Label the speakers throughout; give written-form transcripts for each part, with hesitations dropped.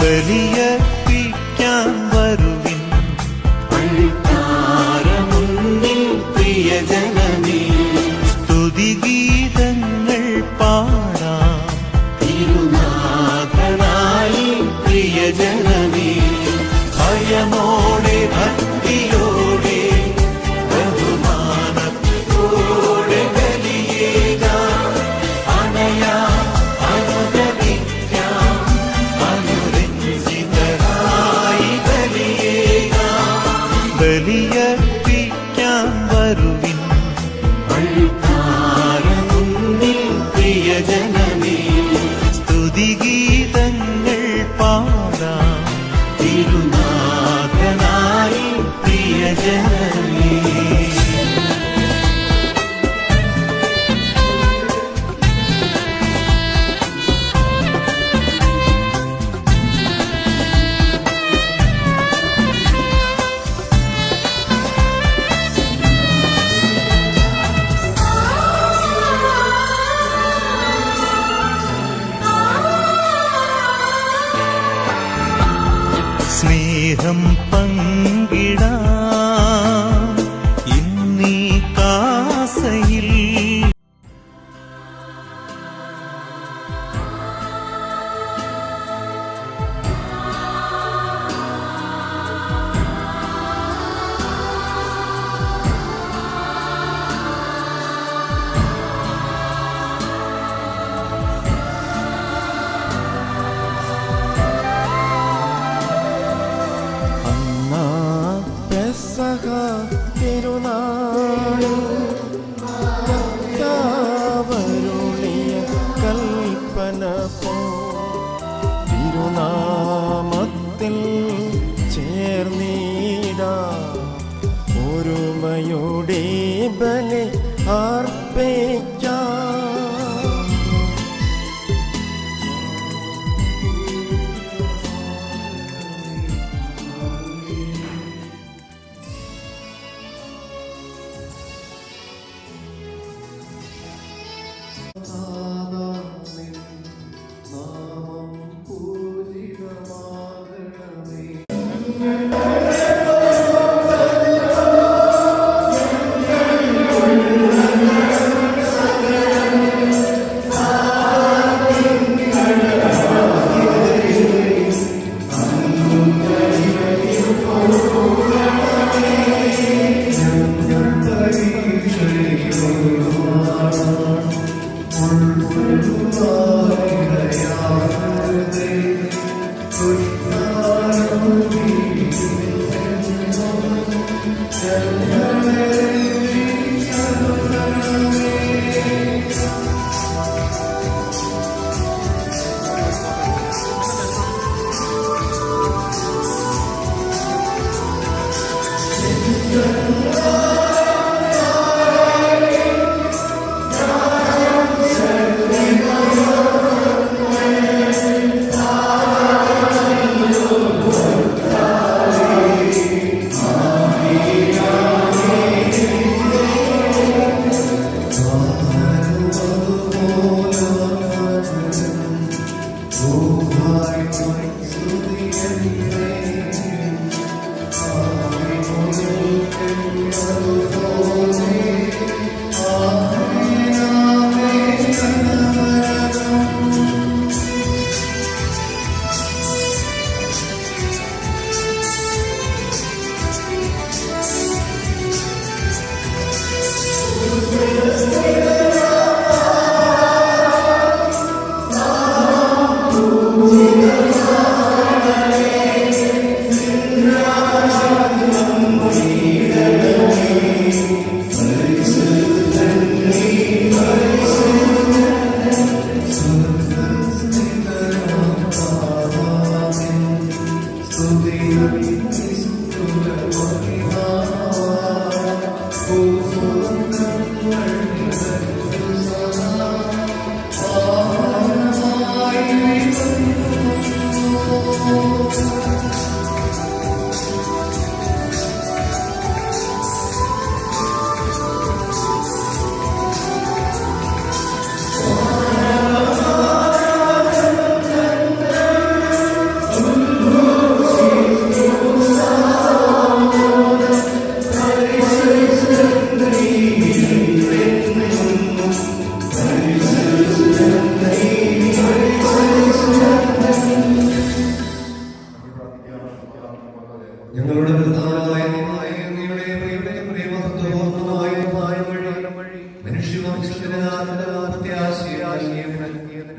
Speaker 1: ബലിയർപ്പിക്കാൻ വരുവിൻ അൾത്താരമുന്നിൽ പ്രിയജനമേ. സ്തുതിഗീതങ്ങൾ പാടാം തിരുനാഥനായി പ്രിയജനമേ. ഭയമോടെ ഭക്തിയോടെ ബഹുമാനത്തോടെ ബലിയേകാം. അണയാം അനുദപിക്കാം അനുരഞ്ജിതരായി ബലിയേകാം. ബലിയർപ്പിക്കാൻ വരുവിൻ അൾത്താരമുന്നിൽ പ്രിയജനമേ. സ്തുതിഗീതങ്ങൾ പാടാം തിരുനാഥനായി പ്രിയജനമേ. സ്നേഹം പങ്കിടാം ഇന്നീ കാസയിൽ.
Speaker 2: തിരുനാളിൽ കർത്താവരുളിയ കൽപ്പന പോ തിരുനാമത്തിൽ ചേർന്നിടാം. ഒരുമയുടെ ബലി അർപ്പിക്കാം.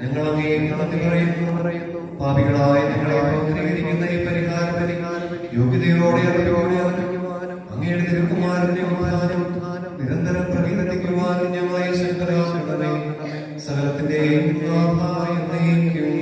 Speaker 3: ഞങ്ങൾ അങ്ങേ നന്ദി പറയുന്നു. പാപികളായ ഞങ്ങളെ പൗത്രീകരിക്കുന്ന ഈ പരിഹാരം യോഗ്യതയോടെ അർപ്പിക്കുവാനും അങ്ങയുടെ തിരുക്കുമാരന്റെ ഉദ്ധാനം നിരന്തരം പ്രകീർത്തിക്കുവാനും ഞങ്ങളെ ശക്തരാക്കണമേ. സകലത്തിന്റെയും എന്നേക്കും.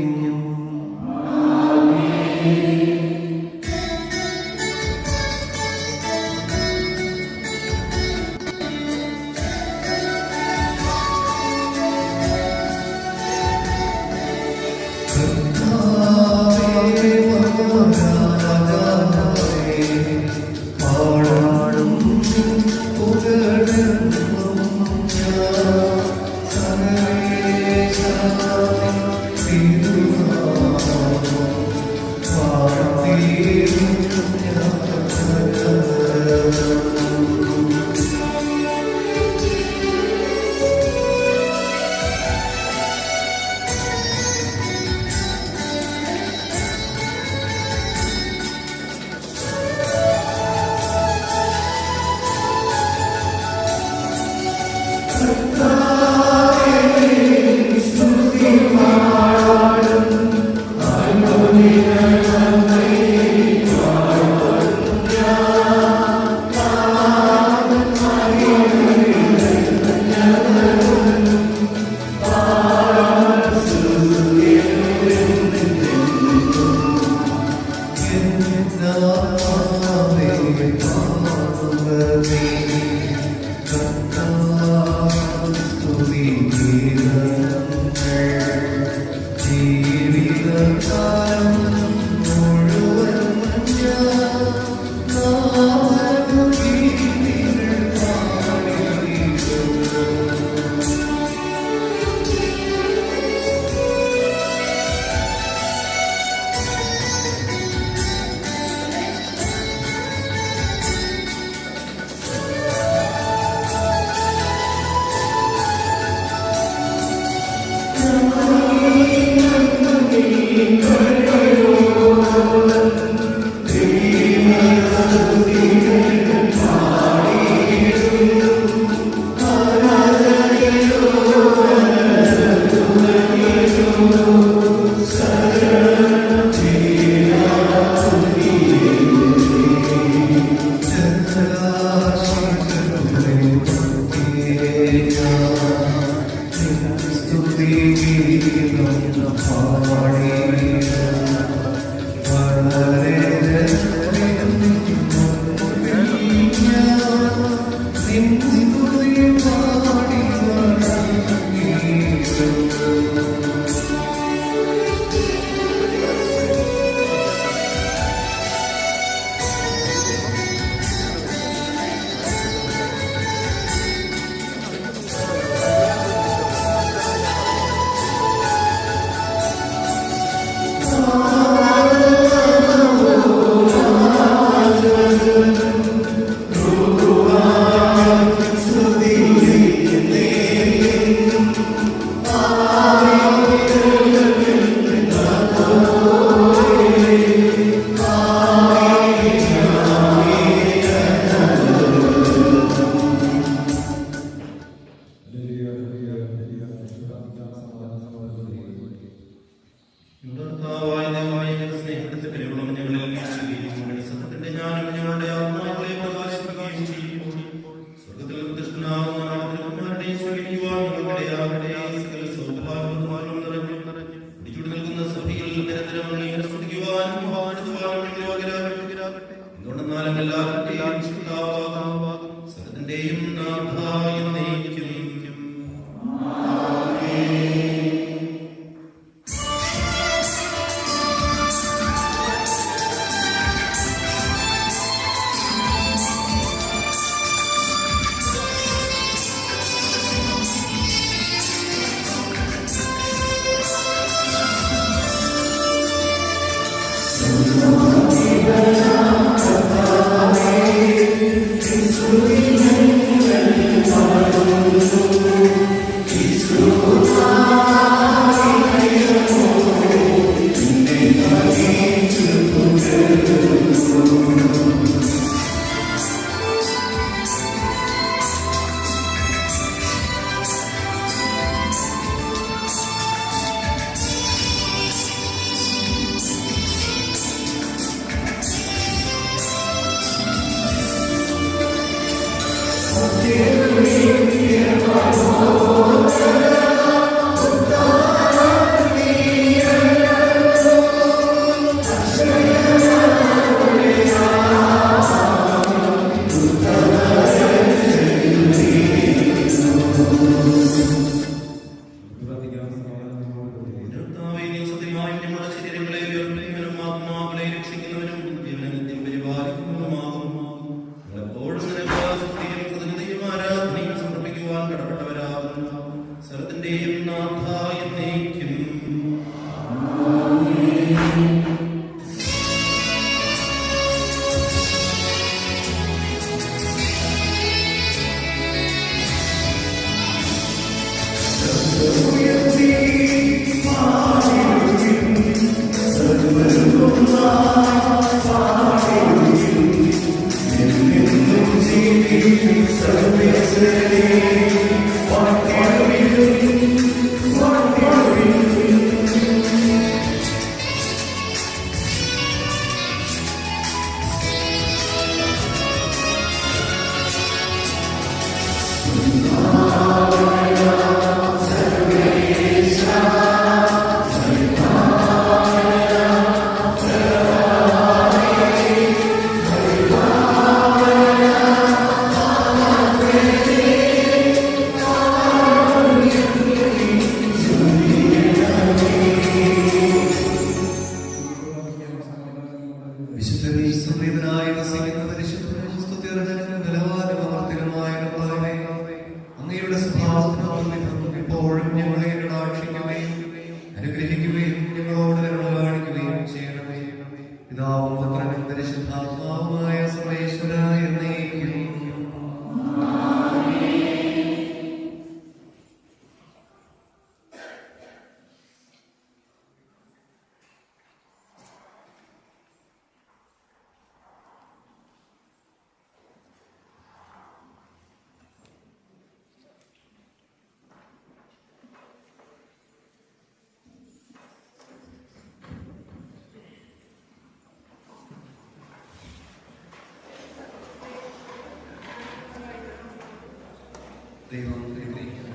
Speaker 3: ദൈവം അനുഗ്രഹിക്കട്ടെ.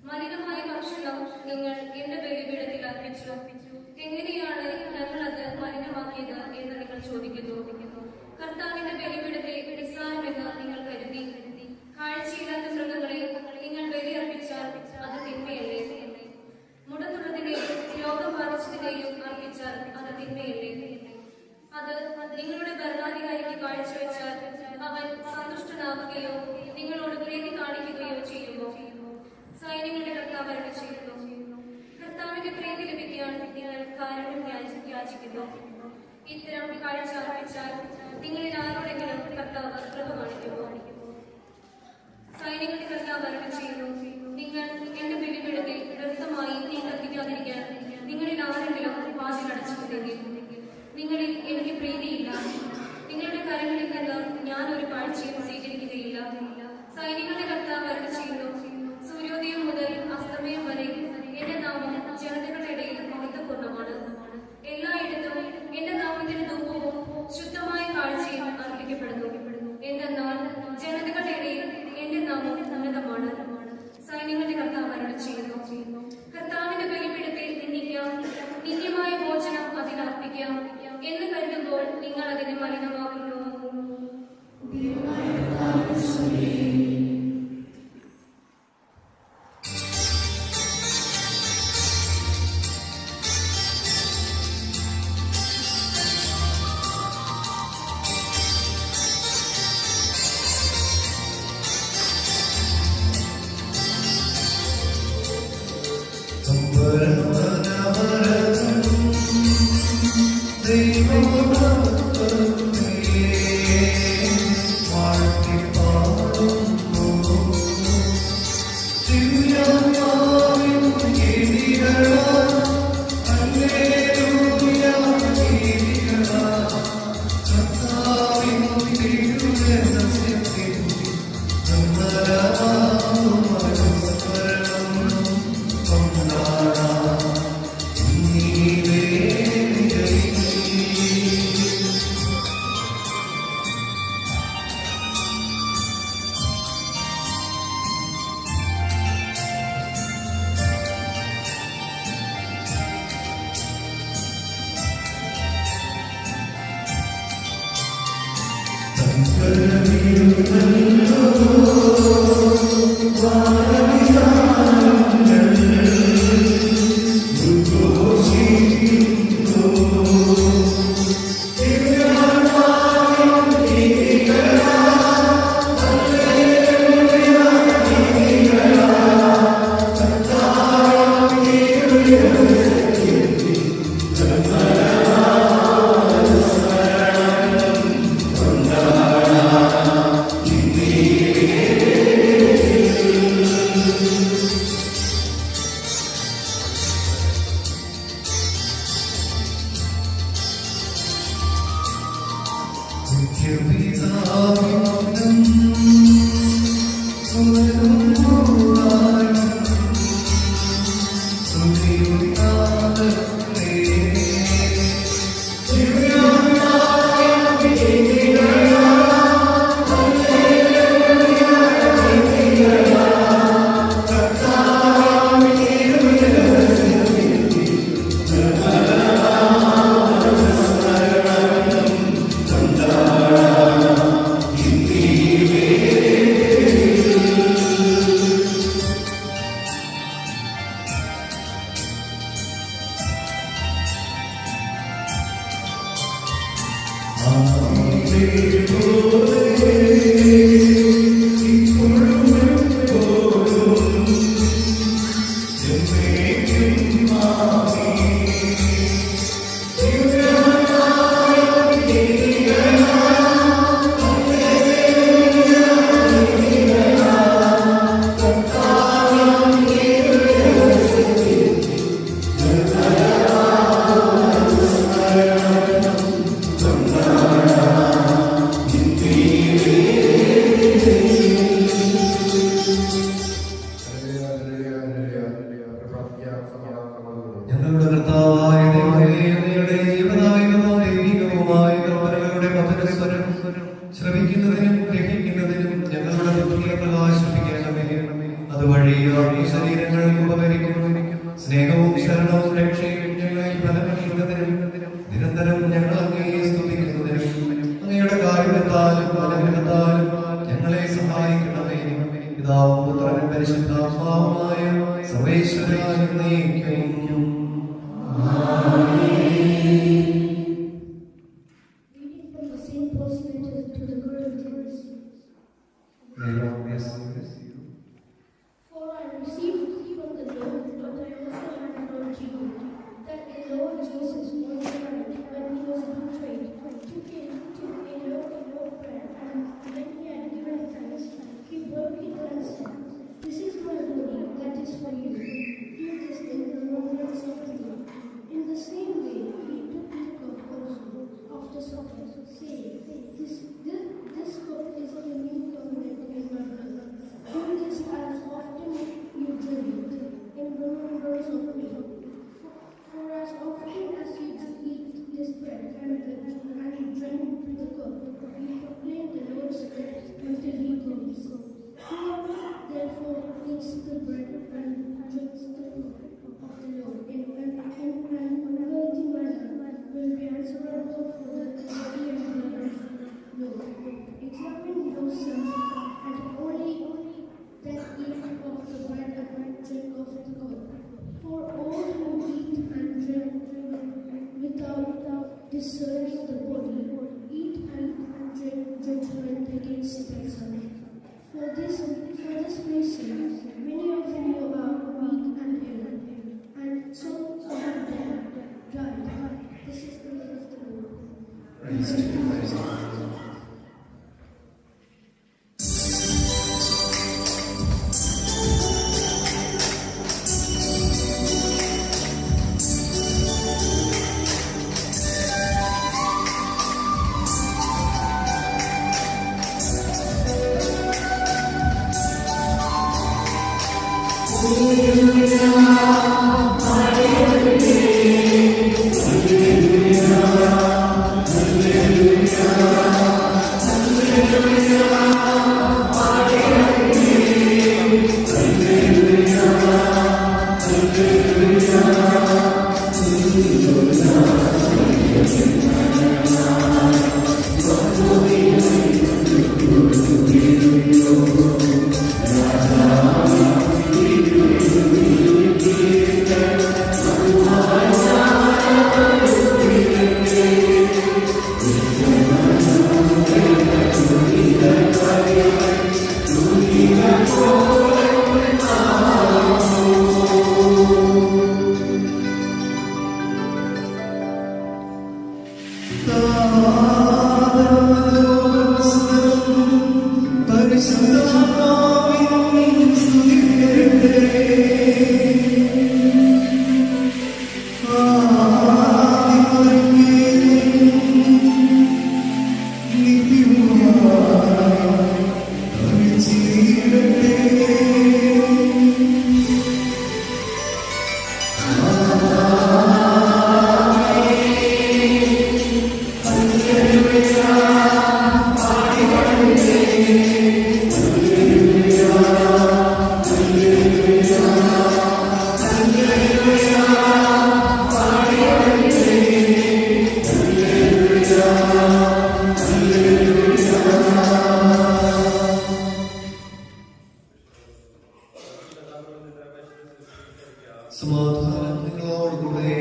Speaker 4: മലിനമായ ഭക്ഷണം നിങ്ങൾ എന്റെ ബലിപീഠത്തിൽ അർപ്പിച്ചു. എങ്ങനെയാണ് ഞങ്ങൾ അത് മലിനമാക്കിയത് എന്ന് നിങ്ങൾ ചോദിക്കുന്നു. കർത്താവിന്റെ ബലിപീഠത്തെ നിസ്സാരമെന്ന് നിങ്ങൾ കരുതി. കാഴ്ചയില്ലാത്ത മൃഗങ്ങളെ നിങ്ങൾ ബലിയർപ്പിച്ചാൽ അത് തിന്മയല്ലേ? മുടന്നുള്ളതിനെയും രോഗം ബാധിച്ചതിനെയും അർപ്പിച്ചാൽ അത് തിന്മയല്ലേ? അത് നിങ്ങളുടെ ഭരണാധികാരിക്ക് കാഴ്ചവെച്ചാൽ അവൻ സന്തുഷ്ടനാവുകയോ നിങ്ങളോട് പ്രീതി കാണിക്കുകയോ ചെയ്യുമോ? സൈന്യങ്ങളുടെ കർത്താവ് അരുളി ചെയ്യുന്നു, കർത്താവിന്റെ പ്രീതി ലഭിക്കാൻ നിങ്ങൾ കാരുണ്യം യാചിക്കുന്നു. ഇത്തരം കാഴ്ച അർപ്പിച്ചാൽ നിങ്ങളിൽ ആരോടെങ്കിലും കർത്താവ് കൃപ കാണിക്കുമോ? സൈന്യങ്ങളുടെ കർത്താവ് അരുളി ചെയ്യുന്നു, നിങ്ങൾ എന്റെ ബലിപീഠത്തിൽ വ്യർത്ഥമായി തീ കത്തിക്കാതിരിക്കാൻ നിങ്ങളിൽ ആരെങ്കിലും വാതിലടച്ചിട്ടുണ്ടെങ്കിൽ നിങ്ങളിൽ എനിക്ക് പ്രീതിയില്ല. നിങ്ങളുടെ കരങ്ങളിൽ നിന്ന് ഞാൻ ഒരു കാഴ്ചയും സ്വീകരിക്കുകയില്ല. സൈന്യങ്ങളുടെ കർത്താവ് അരുളി ചെയ്യുന്നു, സൂര്യോദയം മുതൽ അസ്തമയം വരെ എന്റെ നാമം ജനതകളുടെ ഇടയിൽ മഹത്വപൂർണ്ണമാണ്. എല്ലായിടത്തും എന്റെ നാമത്തിന്റെ ധൂപവും ശുദ്ധമായ കാഴ്ചയും അർപ്പിക്കപ്പെടുന്നു. എന്തെന്നാൽ ജനതകളുടെ ഇടയിൽ എന്റെ നാമം ഉന്നതമാണ്. സൈന്യങ്ങളുടെ കർത്താവ് അരുളി ചെയ്യുന്നു, കർത്താവിന്റെ ബലിപീഠത്തിൽ നിന്ദിക്കാം, നിത്യമായ ഭോജനം അതിനർപ്പിക്കാം എന്ന് കരുതുമ്പോൾ നിങ്ങൾ അതിനെ മലിനമാക്കുന്നു.
Speaker 3: ഞങ്ങളുടെ കർത്താവായ ദൈവമേ, അങ്ങയുടെ ജീവദായകവും ദൈവികവുമായ കൽപ്പനകളുടെ മധുരസ്വരം ശ്രവിക്കുന്നതിനും ഗ്രഹിക്കുന്നതിനും ഞങ്ങളുടെ ബുദ്ധിയെ പ്രകാശിപ്പിക്കണമേ. അതുവഴി ആത്മീയ ശരീരങ്ങൾക്ക് ഉപകരിക്കുന്നു. സ്നേഹവും ശരണവും രക്ഷയും ഞങ്ങളെ ഫലമണിയുന്നതിനും നിരന്തരം ഞങ്ങൾ അങ്ങയെ സ്തുതിക്കുന്നതിനും അങ്ങയുടെ കാരുണ്യത്താലും അനുഗ്രഹത്താലും ഞങ്ങളെ സഹായിക്കണമേ. പിതാവും പുത്രനും പരിശുദ്ധാത്മാവുമായ സർവേശ്വരനായ എന്നേക്കും.
Speaker 5: Reading from the St. Paul's letter to the Corinthians. For I received from the Lord what I also handed on to you, that the Lord Jesus on the night when he was betrayed, took a loaf of bread, and when he had given thanks, he broke it and said, "This is my body that is for you. Do this in remembrance of me." In the same way, he took the cup also after supper, saying, This cup is the new covenant in my blood. Do this as often you drink it in remembrance of me. For as often as you eat this bread and drink the cup, you proclaim the Lord's death until he comes. Whoever therefore eats the bread and drinks the cup of the Lord in an unworthy manner will be answerable for the body and blood of the Lord. Examine yourselves, and only then eat of the bread and drink of the cup. For all who eat and drink without discerning the body, eat and drink judgment against themselves. For this reason, many of you are weak and ill, and some of them died. This is the word of the Lord.
Speaker 3: Praise to you, praise to you. സമാധാനം നിങ്ങളോടുകൂടെ.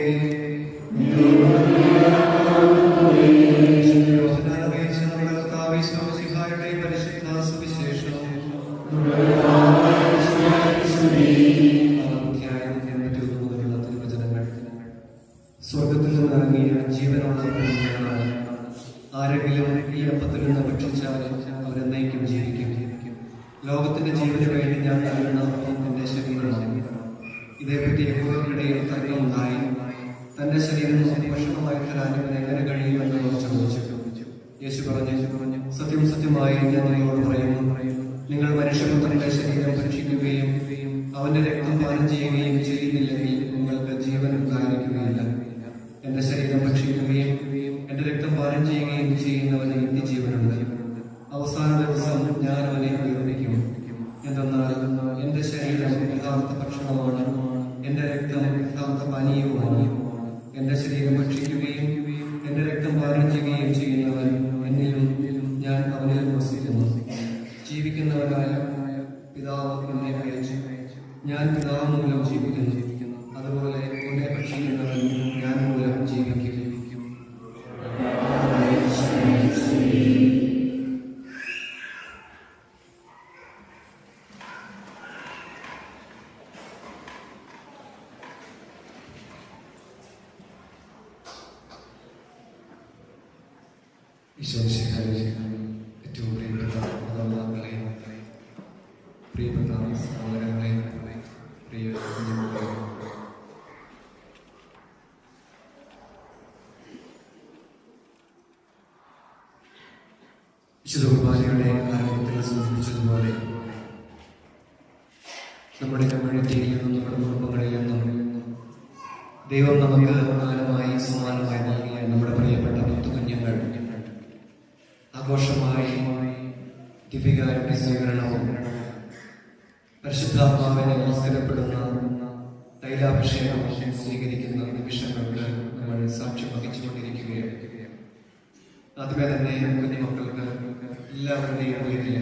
Speaker 3: ആരെങ്കിലും ഈ അപ്പത്തിൽ നിന്ന് ഭക്ഷിച്ചാൽ അവരെന്നേക്കും ജീവിക്കും. ലോകത്തിന്റെ ജീവന് വേണ്ടി ഞാൻ നൽകുന്ന അപ്പം എന്റെ ശരീരമാണ്. ഇതേപ്പറ്റി യഹൂദർക്കിടയിൽ തർക്കമുണ്ടായി. തന്റെ ശരീരം ഭക്ഷണമായി തരാൻ ഇവന് എങ്ങനെ കഴിയുമെന്ന് അവർ ചോദിച്ചു. യേശു പറഞ്ഞു, സത്യം സത്യമായി ഞാൻ നിങ്ങളോട് പറയുന്നു, നിങ്ങൾ മനുഷ്യപുത്രന്റെ ശരീരം ഭക്ഷിക്കുകയും അവന്റെ രക്തം പാനം ചെയ്യുകയും ചെയ്യുന്നില്ലെങ്കിൽ നിങ്ങൾക്ക് ജീവൻ ഉണ്ടായിരിക്കുകയില്ല. എന്റെ ശരീരം ഭക്ഷിക്കുകയും എന്റെ രക്തം പാനം ചെയ്യുകയും ചെയ്യുന്നവന് നിത്യജീവനുണ്ട്. അവസാന ദിവസം ഞാൻ അവനെ ഉയർപ്പിക്കും. എന്തെന്നാൽ എന്റെ ശരീരം യഥാർത്ഥ ഭക്ഷണമാണ്, എന്റെ രക്തം യഥാർത്ഥ പാനീയവുമാണ്. എന്റെ ശരീരം ഭക്ഷിക്കുകയും എന്റെ രക്തം പാനം ചെയ്യുകയും ചെയ്യുന്നവൻ എന്നിലും ഞാൻ അവനിലും വസിക്കുന്നു. ജീവിക്കുന്നവനായ പിതാവ് എന്നെ അയച്ചു, ഞാൻ പിതാവ് മൂലം ജീവിക്കുന്നു. അതുപോലെ എന്നെ ഭക്ഷിക്കുന്നവൻ ഞാൻ മൂലം ജീവിക്കും. ഏറ്റവും പ്രിയപ്പെട്ട മാതാപിതാക്കളെ, പ്രിയപ്പെട്ട സഹോദരങ്ങളെ, പ്രിയ കുഞ്ഞുമക്കളെ, വിശുദ്ധ കുർബാനയുടെ ആരംഭത്തിൽ സൂചിപ്പിച്ചതുപോലെ നമ്മുടെ കമ്മ്യൂണിറ്റിയിൽ നിന്നും നമ്മുടെ കുടുംബങ്ങളിൽ നിന്നും ദൈവം നമുക്ക് ദാനമായി സമ്മാനമായി നൽകിയ നമ്മുടെ പ്രിയപ്പെട്ട 10 കുഞ്ഞുങ്ങൾ ആഘോഷമായി ദിവ്യകാരുണ്യ സ്വീകരണവും പരിശുദ്ധാത്മാവിനെ സ്ഥിരപ്പെടുന്ന തൈലാഭിഷേകം സ്വീകരിക്കുന്ന നിമിഷങ്ങൾക്ക് നമ്മൾ സാക്ഷ്യം വഹിച്ചുകൊണ്ടിരിക്കുകയാണ്. ആദ്യമേ തന്നെ കുഞ്ഞുമക്കൾക്ക് എല്ലാവരുടെയും പേരിൽ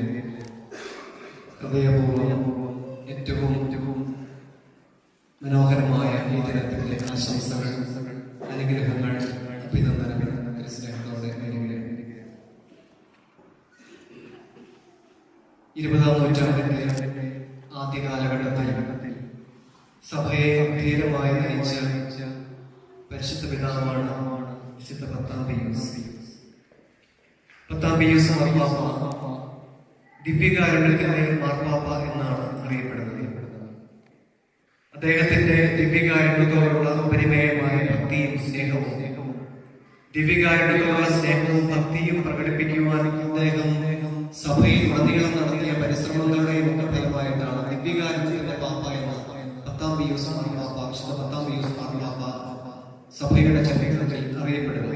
Speaker 3: ഹൃദയപൂർവ്വം ഏറ്റവും മനോഹരമായ ഈ ദിനത്തിന്റെ ആശംസകൾ, അനുഗ്രഹങ്ങൾ, അഭിനന്ദനങ്ങൾ സ്നേഹത്തോടെ നേരുകയാണ്. 20-ാം നൂറ്റാണ്ടിന്റെ ആദ്യ കാലഘട്ടത്തിൽ സഭയെ ധീരമായി നയിച്ച പരിശുദ്ധ പിതാവാണ് വിശുദ്ധ 10-ാം പീയൂസ്. 10-ാം പീയൂസ് മാർപ്പാപ്പ ദിവ്യകാരുണ്യത്തിന്റെ മാർപ്പാപ്പ എന്നാണ് അറിയപ്പെടുന്നത്. അദ്ദേഹത്തിന്റെ ദിവ്യകാരുണ്യത്തോടുള്ള പരിമയമായ ഭക്തിയും സ്നേഹവും, ദിവ്യകാരുണ്യത്തോടുള്ള സ്നേഹവും ഭക്തിയും പ്രകടിപ്പിക്കുവാൻ അദ്ദേഹം സഭയിൽ ഉടനീളം നടത്തിയ പരിശ്രമങ്ങളുടെയും ഒക്കെ ഫലമായിട്ടാണ് ദിവ്യകാരുണ്യത്തിന്റെ പാപ്പ എന്ന 10-ാം പീയൂസ് മാർപ്പാപ്പ, വിശുദ്ധ 10-ാം പീയൂസ് മാർപ്പാപ്പ സഭയുടെ ചരിത്രത്തിൽ അറിയപ്പെടുന്നത്.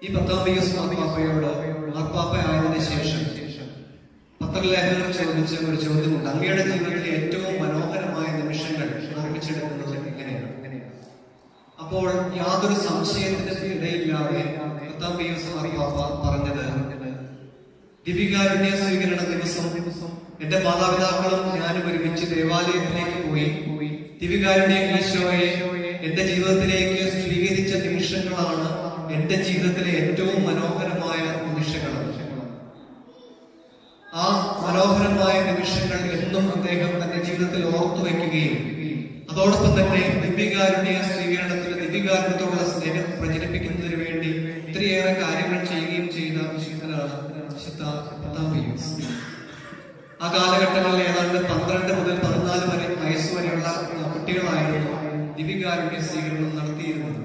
Speaker 3: ഈ 10-ാം പീയൂസ് മാർപ്പാപ്പയോട് മാർപ്പാപ്പയായതിനു ശേഷം പത്രലേഖകർ ചോദിച്ച ഒരു ചോദ്യമുണ്ട്. അങ്ങയുടെ ജീവിതത്തിലെ ഏറ്റവും മനോഹരമായ നിമിഷങ്ങൾ ഓർമ്മിച്ചെടുക്കുന്നത് എങ്ങനെയാണ്? അപ്പോൾ യാതൊരു സംശയത്തിന് ഇടയില്ലാതെ 10-ാം പീയൂസ് മാർപ്പാപ്പ പറഞ്ഞത്, ദിവ്യകാരുണ്യ സ്വീകരണ ദിവസം എന്റെ മാതാപിതാക്കളും ഞാനും ഒരുമിച്ച് ദേവാലയത്തിലേക്ക് പോയി ദിവ്യകാരുണ്യ ഈശോയെ എന്റെ ജീവിതത്തിലേക്ക് സ്വീകരിച്ച നിമിഷങ്ങളാണ് എന്റെ ജീവിതത്തിലെ ഏറ്റവും മനോഹരമായ നിമിഷങ്ങൾ. ആ മനോഹരമായ നിമിഷങ്ങൾ എന്നും അദ്ദേഹം തന്റെ ജീവിതത്തിൽ ഓർത്തു വയ്ക്കുകയും അതോടൊപ്പം തന്നെ ദിവ്യകാരുണ്യ സ്വീകരണത്തിന് ദിവ്യകാരുണ്യത്തോടുള്ള സ്നേഹം പ്രചരിപ്പിക്കുന്നതിന് വേണ്ടി ഒത്തിരിയേറെ കാര്യങ്ങൾ ചെയ്യുകയും ചെയ്ത വിശുദ്ധനാണ് വിശുദ്ധ 10-ാം പീയൂസ്. ആ കാലഘട്ടങ്ങളിൽ ഏതാണ്ട് 12 മുതൽ 14 വയസ്സുവരെയുള്ള കുട്ടികളായിരുന്നു ദിവ്യകാരുണ്യ സ്വീകരണം നടത്തിയിരുന്നത്.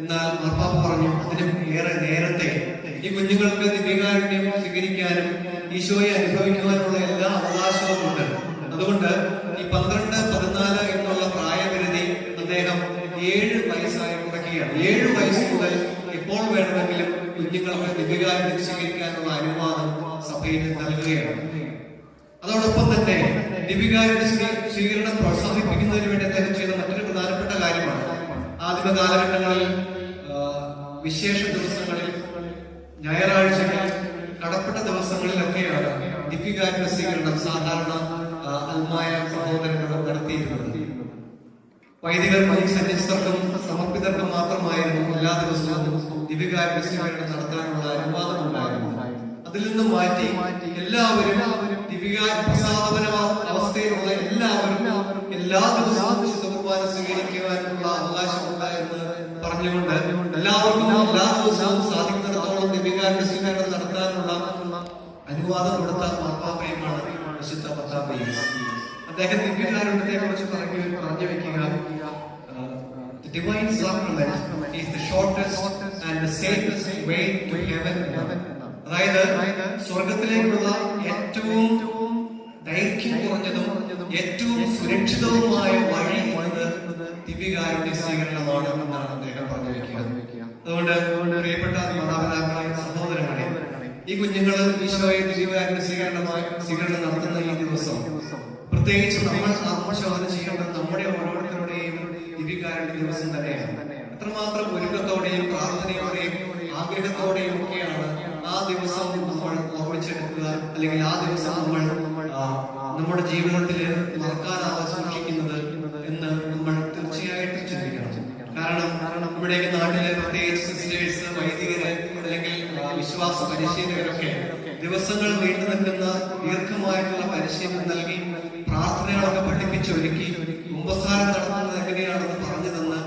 Speaker 3: എന്നാൽ മാർപ്പാപ്പ പറഞ്ഞു, അതിനും ഏറെ നേരത്തെ ഈ കുഞ്ഞുങ്ങൾക്ക് ദിവ്യകാരുണ്യം സ്വീകരിക്കാനും ഈശോയെ അനുഭവിക്കുവാനുള്ള എല്ലാ അവകാശവും ഉണ്ട്. അതുകൊണ്ട് ഈ 12-14 എന്നുള്ള പ്രായപരിധി അദ്ദേഹം 7 വയസ്സായി കുറയ്ക്കുകയാണ്. 7 വയസ്സ് മുതൽ എപ്പോൾ വേണമെങ്കിലും കുഞ്ഞുങ്ങൾക്ക് ദിവ്യകാരുണ്യം സ്വീകരിക്കാനുള്ള അനുവാദം സഭയിൽ നൽകുകയാണ്. അതോടൊപ്പം തന്നെ ദിവ്യകാരുണ്യ സ്വീകരണം പ്രോത്സാഹിപ്പിക്കുന്നതിന് വേണ്ടി അദ്ദേഹം ചെയ്ത മറ്റൊരു പ്രധാനപ്പെട്ട കാര്യമാണ്, ആദിമ കാലഘട്ടങ്ങളിൽ വിശേഷ ദിവസങ്ങളിൽ, ഞായറാഴ്ചകളിൽ, കടപ്പെട്ട ദിവസങ്ങളിലൊക്കെയാണ് ദിവ്യകാരുണ്യ സ്വീകരണം സാധാരണ അൽമായ സഹോദരങ്ങൾ നടത്തിയിരുന്നത്. വൈദികർക്കും സന്യസ്തർക്കും സമർപ്പിതർക്കും മാത്രമായിരുന്നു എല്ലാ ദിവസവും ദിവ്യകാരുണ്യ സ്വീകരണം നടത്താനുള്ള അനുവാദം ഉണ്ടായിരുന്നു. അതിൽ നിന്നും മാറ്റി എല്ലാവരും പ്രസാദപര അവസ്ഥയിലുള്ള എല്ലാവരും എല്ലാ ദിവസവും വിശുദ്ധ കുർബാന സ്വീകരിക്കുവാനുള്ള അവകാശമുണ്ടായിരുന്നു പറഞ്ഞുകൊണ്ട് എല്ലാവർക്കും എല്ലാ ദിവസവും സാധിക്കുന്നിടത്തോളം ദിവ്യകാരുണ്യ സ്വീകരണം നടത്താനുള്ള അനുവാദം കൊടുത്ത മാർപ്പാപ്പയുമാണ് വിശുദ്ധ പത്താമീസ്. അദ്ദേഹം ദിവ്യകാരുണ്യത്തെ കുറിച്ച് പറഞ്ഞു വെക്കുക, the divine sacrament is the shortest and the safest way to heaven. അതായത് സ്വർഗത്തിലേക്കുള്ള ഏറ്റവും ദൈർഘ്യം കുറഞ്ഞതും ഏറ്റവും സുരക്ഷിതവുമായ വഴി എന്നത് ദിവ്യകാരുണ്യ സ്വീകരണമാണ് എന്നാണ് അദ്ദേഹം പറഞ്ഞു വെക്കുക. അതുകൊണ്ട് പ്രിയപ്പെട്ട മാതാപിതാക്കളെ, സഹോദരങ്ങളെ, ഈ കുഞ്ഞുങ്ങൾ ഈശോയെ ദിവ്യകാരുണ്യ സ്വീകരണം നടത്തുന്ന ഈ ദിവസം പ്രത്യേകിച്ച് നമ്മൾ ആത്മശോധന ചെയ്യേണ്ടത് നമ്മുടെ ഓരോരുത്തരുടെയും ദിവ്യകാരുണ്യ ദിവസം തന്നെയാണ്. എത്രമാത്രം ഒരുക്കത്തോടെയും പ്രാർത്ഥനയോടെയും ആഗ്രഹത്തോടെയും ഒക്കെയാണ് ആ ദിവസം നമ്മൾ ഓർമ്മിച്ചെടുക്കുക, അല്ലെങ്കിൽ ആ ദിവസം നമ്മൾ നമ്മുടെ ജീവിതത്തിൽ മറക്കാനാവാതെ സൂക്ഷിക്കുന്നത് എന്ന് നമ്മൾ തീർച്ചയായിട്ടും ചിന്തിക്കണം. കാരണം നമ്മുടെയൊക്കെ നാട്ടിലെ പ്രത്യേകിച്ച് സിസ്റ്റേഴ്സ്, വൈദികര്, അല്ലെങ്കിൽ വിശ്വാസ പരിശീലകരൊക്കെ ദിവസങ്ങൾ നീണ്ടു നിൽക്കുന്ന ദീർഘമായിട്ടുള്ള പരിശീലനം നൽകി പ്രാർത്ഥനകളൊക്കെ പഠിപ്പിച്ചൊരുക്കി കുമ്പസാരം നടത്തുന്നത് എങ്ങനെയാണെന്ന് പറഞ്ഞു തന്ന്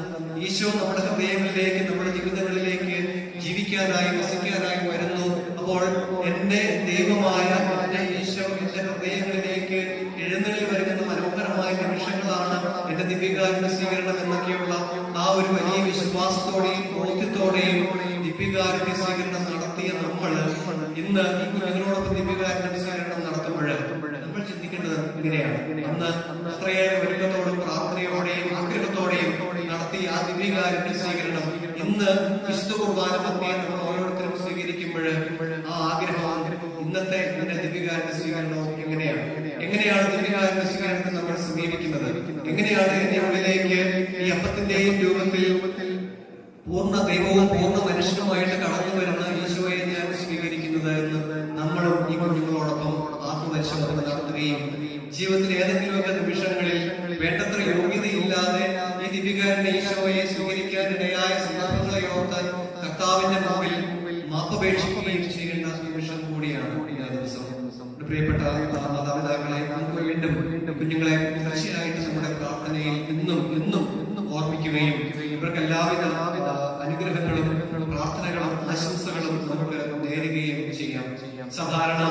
Speaker 3: ഈശോ നമ്മുടെ ഹൃദയങ്ങളിലേക്ക്, നമ്മുടെ ജീവിതങ്ങളിലേക്ക് ജീവിക്കാനായി, വസിക്കാനായി വരുന്നു. അപ്പോൾ എന്റെ ദൈവമായ എന്റെ ഈശോ എന്റെ ഹൃദയങ്ങളിലേക്ക് എഴുന്നള്ളി വരുന്ന മനോഹരമായ നിമിഷങ്ങളാണ് എന്റെ ദിവ്യകാരുണ്യ സ്വീകരണം എന്നൊക്കെയുള്ള ആ ഒരു വലിയ വിശ്വാസത്തോടെയും ബോധ്യത്തോടെയും ദിവ്യകാരുണ്യ സ്വീകരണം നടത്തിയ നമ്മൾ ഇന്ന് ഈ കുഞ്ഞുങ്ങളോടൊപ്പം ദിവ്യകാരുണ്യ സ്വീകരണം നടത്തുമ്പോൾ നമ്മൾ ചിന്തിക്കേണ്ടത് ഇങ്ങനെയാണ്. അന്ന് അത്രയേറെ ഒരുക്കത്തോടും പ്രാർത്ഥനയോടെയും ആഗ്രഹത്തോടെയും നടത്തിയ ആ ദിവ്യകാരുണ്യ സ്വീകരണം ഇന്ന് വിശുദ്ധ കുർബാന മധ്യേ നമ്മൾ ഓരോരുത്തരും സ്വീകരിക്കുമ്പോൾ ആ ആഗ്രഹം ഇന്നത്തെ എന്റെ ദിവ്യകാരുണ്യ സ്വീകരണവും എങ്ങനെയാണ് ദിവ്യകാരുണ്യ സ്വീകരണത്തെ നമ്മൾ സമീപിക്കുന്നത്, എങ്ങനെയാണ് എന്റെ ഉള്ളിലേക്ക് ഈ അപ്പത്തിന്റെയും രൂപത്തിൽ പൂർണ്ണ ദൈവവും പൂർണ്ണ മനുഷ്യനുമായിട്ട് കടന്നു വരുന്ന ഈശോയെ ഞാൻ സ്വീകരിക്കുന്നത് എന്ന് നമ്മളും ഈ കുഞ്ഞുങ്ങളോടൊപ്പം ആത്മപരിശോധന നടത്തുകയും ജീവിതത്തിൽ ഏതെങ്കിലുമൊക്കെ നിമിഷങ്ങളിൽ വേണ്ടത്ര യോഗ്യതയില്ലാതെ ഈ ദിവ്യകാരുണ്യ ഈശോയെ സ്വീകരിക്കാൻ ഇടയായ സന്ദർഭങ്ങളെ ഓർത്ത് കർത്താവിന്റെ മുമ്പിൽ മാപ്പപേക്ഷിക്കുകയും ചെയ്യേണ്ട നിമിഷം കൂടിയാണ് ഈ ദിവസം. പ്രിയപ്പെട്ട മാതാപിതാക്കളെ, നമുക്ക് വീണ്ടും കുഞ്ഞുങ്ങളെ തീർച്ചയായിട്ടും നമ്മുടെ പ്രാർത്ഥനയിൽ ഇന്നും ഓർമ്മിക്കുകയും ഇവർക്ക് എല്ലാവിധ അനുഗ്രഹങ്ങളും പ്രാർത്ഥനകളും ആശംസകളും നമുക്ക് നേരുകയും ചെയ്യാം. സാധാരണ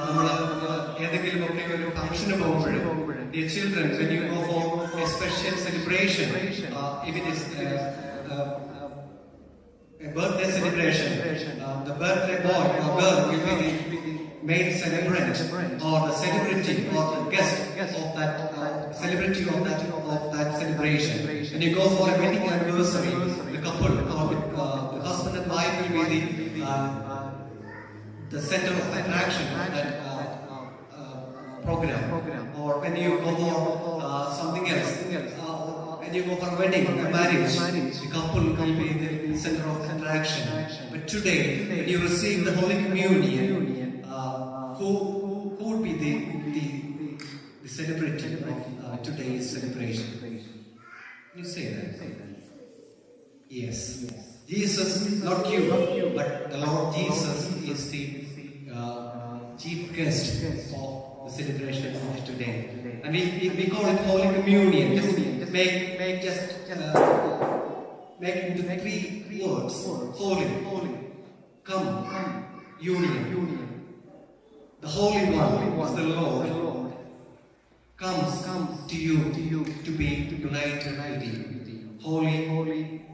Speaker 3: നമ്മൾ ഏതെങ്കിലും ഒക്കെ ഒരു ഫംഗ്ഷന് പോകുമ്പോൾ dear children, when you go for a special celebration, if it is a birthday celebration, the birthday boy or girl will be the main celebrant, or the celebrity or the guest of that celebrity of that celebration. When you go for a wedding anniversary, the couple or the husband and wife will be the center of attraction of that program. Or when you go for something else, when you go for a wedding, a marriage, the couple will be the center of attraction. But today, when you receive the Holy Communion, who would be the celebrity of today's celebration? You say that. Yes. Jesus, not you, but the Lord Jesus is the chief guest of the celebration of today. And we call it Holy Communion. Just make into three words. Holy, come, union. The Holy One is the Lord, comes to you to be united with you. Holy,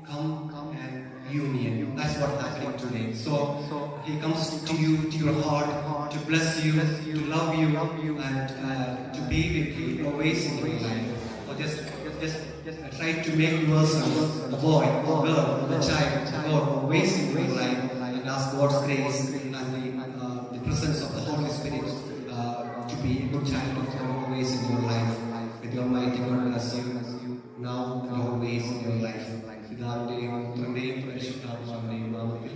Speaker 3: come and union. That's what's happening today. So He comes to you, to your heart, to bless you, to love you, and to be with you always in your life. So just try to make yourself the boy, the girl, the child, God always in your life, and ask God's grace and the presence of the Holy Spirit to be a good child of God always in your life. With the Almighty God bless you now and always in your life. പിതാവിന്റെയും പുത്രന്റെയും പരിശുദ്ധാത്മാവിന്റെയും നാമത്തിൽ.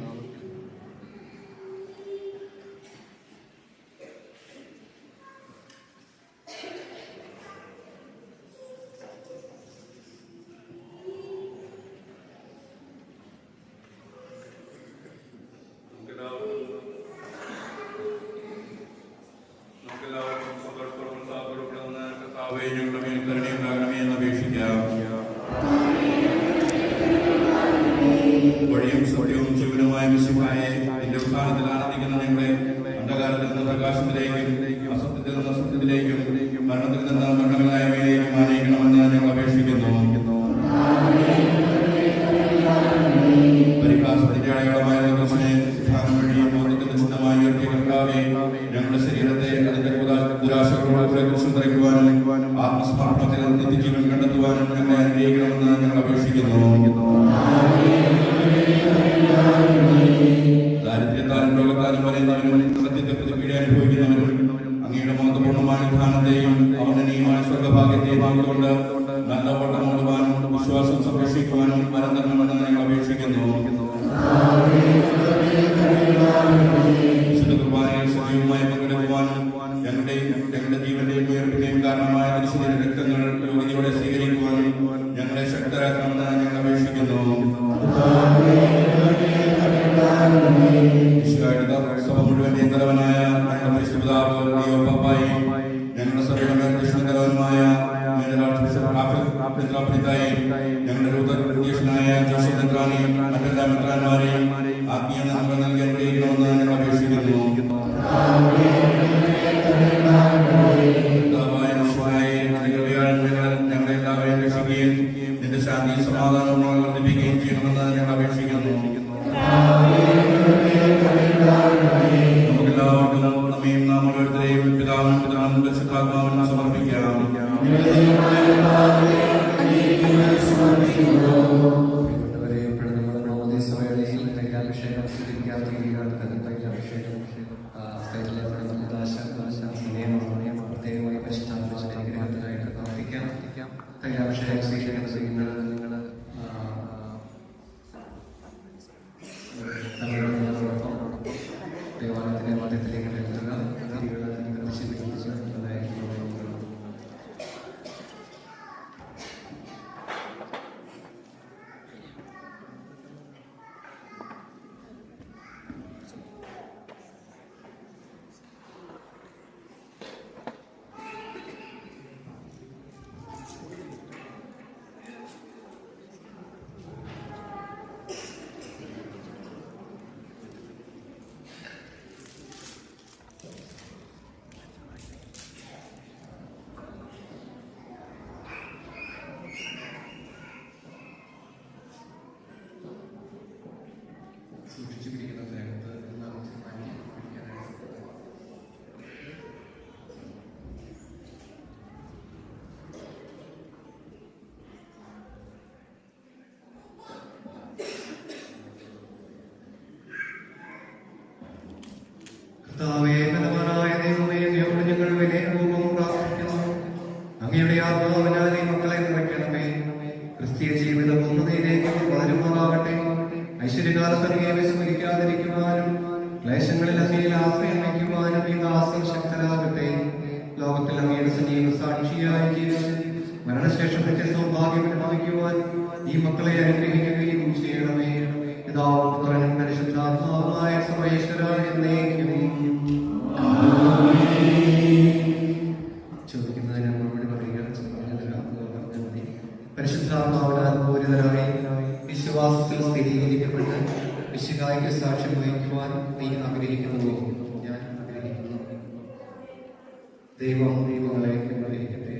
Speaker 6: നിന്റെ ഉത്ഥാനത്തിൽ ആനന്ദിക്കുന്ന ഞങ്ങളെ അന്ധകാരത്തിൽ നിന്ന് പ്രകാശത്തിലേക്കും അസത്യത്തിൽ നിന്ന് സത്യത്തിലേക്കും മരണത്തിൽ നിന്ന് മരണങ്ങളായവയിലേക്കും ആനയിക്കണമെന്ന് ഞങ്ങൾ അപേക്ഷിക്കുന്നു. പരിഹാസത്തിന്റെ അടയാളമായ ക്രിസ്തുവിനെ ഉത്ഥാനം വഴിയും ബോധത്തിന്റെ ചിഹ്നമായി ഉയർത്തിയ കർത്താവേ, ഞങ്ങളുടെ ശരീരത്തെ അതിന്റെ ദുരാശകളോടെ കുരിശിൽ തറയ്ക്കുവാനും ആത്മസമർപ്പണത്തിൽ നിത്യജീവൻ കണ്ടെത്തുവാനും ഞങ്ങളെ അനുഗ്രഹിക്കണമെന്ന് ഞങ്ങൾ അപേക്ഷിക്കുന്നു. ദാരിദ്ര്യത്താലും രോഗത്താലും വലയുന്നവരും സത്യത്തെ പ്രതിപീഡ അനുഭവിക്കുന്നവരും അങ്ങയുടെ മഹത്വപൂർണ്ണമായ ഉത്ഥാനത്തെയും അവനീയമായ സ്വർഗഭാഗ്യത്തെയും വാങ്ങിക്കൊണ്ട് നല്ല ഓട്ടം ഓടുവാനും വിശ്വാസം സംരക്ഷിക്കുവാനും വരം തരണമെന്ന് ഞങ്ങൾ അപേക്ഷിക്കുന്നു. വിശുദ്ധ കുർബാനയിൽ സജീവമായി പങ്കെടുക്കുവാനും ഞങ്ങളുടെ ജീവന്റെയും ഉയർപ്പിന്റെയും കാരണമായ വിശുദ്ധ രക്തങ്ങൾ യോഗ്യതയോടെ സ്വീകരിക്കുവാനും ഞങ്ങളെ ശക്തരാക്കണമെന്ന് ഞങ്ങൾ അപേക്ഷിക്കുന്നു. സഭ മുഴുവന്റെയും തലവനായ ഞങ്ങളുടെ പരിശുദ്ധാവ് പപ്പായി, ഞങ്ങളുടെ സഭയുടെ കൃഷ്ണതലവനുമായ ഞങ്ങളുടെ രൂപീക്ഷനായ ജോസഫ് മെത്രാനെയും മറ്റെല്ലാ മെത്രാന്മാരെയും ആത്മീയ നന്മ നൽകി അനുഗ്രഹിക്കണമെന്ന് ഞങ്ങൾ അപേക്ഷിക്കുന്നു. ഞങ്ങളുടെ എല്ലാവരെയും രക്ഷിക്കുകയും നിന്റെ ശാന്തി സമാധാനവും വർദ്ധിപ്പിക്കുകയും ചെയ്യണമെന്ന് ഞങ്ങൾ അപേക്ഷിക്കുന്നു. നമുക്കെല്ലാവർക്കും നമ്മയും നാം ഓരോരുത്തരെയും പിതാവിനും പുത്രനും പരിശുദ്ധാത്മാവിനും സമർപ്പിക്കാം.
Speaker 3: ദേവാലയത്തിന്റെ മധ്യത്തിലേക്ക് എത്തുക. സൂക്ഷിച്ചു പിടിക്കുന്ന നേരത്ത് ഞങ്ങൾ വിനയപൂർവ്വം പ്രാർത്ഥിക്കുന്നു. അങ്ങയുടെ ആത്മാവിനാൽ ഈ മക്കളെ നിറയ്ക്കണമേ. ക്രിസ്തീയ ജീവിത പൂർണ്ണതയിലേക്ക് വളരുമാറാകട്ടെ. ഐശ്വര്യകാലത്ത് അങ്ങയെ വിസ്മരിക്കാതിരിക്കുവാനും ക്ലേശങ്ങളിൽ അങ്ങയിൽ ആശ്രയം വയ്ക്കുവാനും ഈ ദാസൻ ശക്തരാകട്ടെ. ലോകത്തിൽ അങ്ങയുടെ സജീവ സാക്ഷിയായി ജീവിച്ച് മരണശേഷം സൗഭാഗ്യം അനുഭവിക്കുവാൻ ഈ മക്കളെ അനുഗ്രഹിക്കുകയും ചെയ്യണമേ. പിതാവും പുത്രനും പരിശുദ്ധാത്മാവുമായ സർവേശ്വര എന്നേക്കും. ചോദിക്കുന്നതിന് മറുപടി പറയുക. പരിശുദ്ധാത്മാവിനാൽ പൂരിതരായി വിശ്വാസത്തിൽ സ്ഥിരീകരിക്കപ്പെട്ട് വിശുദ്ധായിക്ക് സാക്ഷ്യം വഹിക്കുവാൻ നീ ആഗ്രഹിക്കുന്നുവോ? ഞാൻ ആഗ്രഹിക്കുന്നു. ദൈവം ദൈവങ്ങളെ അനുഗ്രഹിക്കട്ടെ.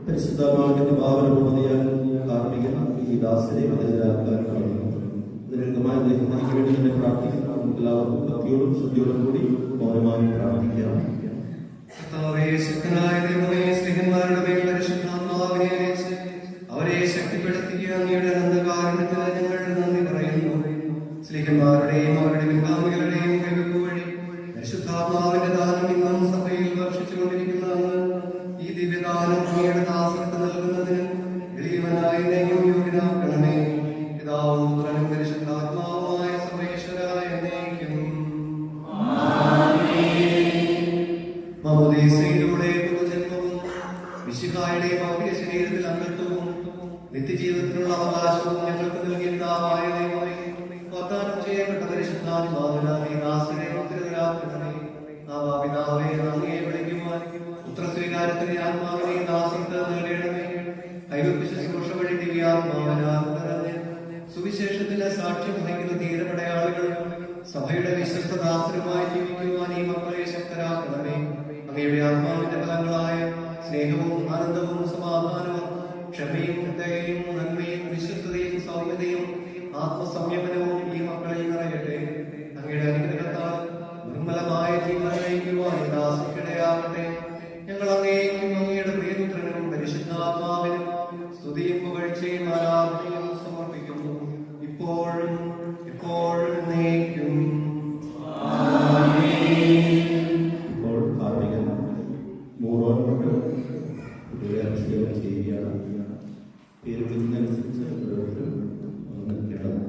Speaker 7: പരിശുദ്ധാത്മാവിന്റെ ഭാവനപൂർണ്ണതയാൽ കാർമികൻ ഈ ദാസരെ അതിരാക്കാൻ കഴിയുന്നു. ദീർഘമായ ദൈവത്തിനു വേണ്ടി തന്നെ പ്രാർത്ഥിക്കുന്നു. എല്ലാവർക്കും ഭക്തിയോടും ശുദ്ധിയോടും കൂടി മൗനമായി പ്രാർത്ഥിക്കാം.
Speaker 3: കർത്താവേ, ശക്തനായ ദൈവമേ, സ്നേഹന്മാരുടെ മേൽ പരിശുദ്ധാത്മാവിനെ അയച്ച് അവരെ ശക്തിപ്പെടുത്തിയ അങ്ങയുടെ അനന്തകാരുണ്യത്തിന് ഞങ്ങൾ നന്ദി പറയുന്നു. സ്നേഹന്മാരുടെയും അവരുടെ പിൻഗാമികളുടെയും കൈവെപ്പ് വഴി പരിശുദ്ധാത്മാവിന്റെ ദാനം ഇന്നും സഭയിൽ വർഷിച്ചുകൊണ്ടിരിക്കുന്ന ഈ ദിവ്യദാനം അങ്ങയുടെ ദാസർക്ക് നൽകുന്നതിന് എളിയവനായി എന്നെയും യോഗ്യനാക്കണമേ. പിതാവും പുത്രനും പരിശുദ്ധാത്മാവുമായ സർവേശ്വരായ എന്നേക്കും മമോദീസയിലൂടെ പുതുജന്മവും മിശിഹായുടെ ഭൗതിക ശരീരത്തിൽ അംഗത്വവും നിത്യജീവിതത്തിനുള്ള അവകാശവും ഞങ്ങൾക്ക് നൽകിയ പിതാവായ ദൈവമേ, വാഗ്ദാനം ചെയ്യപ്പെട്ട പരിശുദ്ധാത്മാവിനാൽ ഈ ദാസനെ ഉത്തരവിലാക്കണമേ. പിതാവേ, അങ്ങയെ വിളിക്കുവാൻ പുത്രസ്വീകാരത്തിന്റെ ആത്മാവിനെ ദാസർക്ക് നൽകണമേ. കൈവെപ്പ് ശുശ്രൂഷ വഴി ദിവ്യാത്മാവിനാൽ നിറഞ്ഞ് സുവിശേഷത്തിന്റെ സാക്ഷ്യം വഹിക്കുന്ന ധീരപടയാളികൾ സഭയുടെ വിശ്വസ്ത ദാസരുമായി ജീവിക്കുവാൻ ഈ മക്കളെ ശക്തരാക്കണമേ. അങ്ങയുടെ ആത്മാവിന്റെ ഫലങ്ങളായ സ്നേഹവും ആനന്ദവും സമാധാനവും ക്ഷമയും ദയയും നന്മയും വിശ്വസ്തതയും സൗമ്യതയും ആത്മസംയമനവും ഈ മക്കളിൽ നിറയട്ടെ. അങ്ങയുടെ അനുഗ്രഹത്താൽ നിർമ്മലമായ ജീവൻ നയിക്കുവാൻ ഈ ദാസർക്കിടയാകട്ടെ. ഞങ്ങൾ അങ്ങേക്കും അങ്ങയുടെ പ്രിയപുത്രനും പരിശുദ്ധാത്മാവിനും സ്തുതിയും പുകഴ്ചയും ആരാധനയും സമർപ്പിക്കുന്നു, ഇപ്പോഴും എപ്പോഴും എന്നേക്കും.
Speaker 7: ഇപ്പോൾ കാർമികൻ മൂറോൻ കൊണ്ട് അഭിഷേകം ചെയ്യുകയാണ്. പേര് വിളിക്കുന്നതനുസരിച്ച് ഓരോരുത്തരും ഒന്ന് കിടന്നു.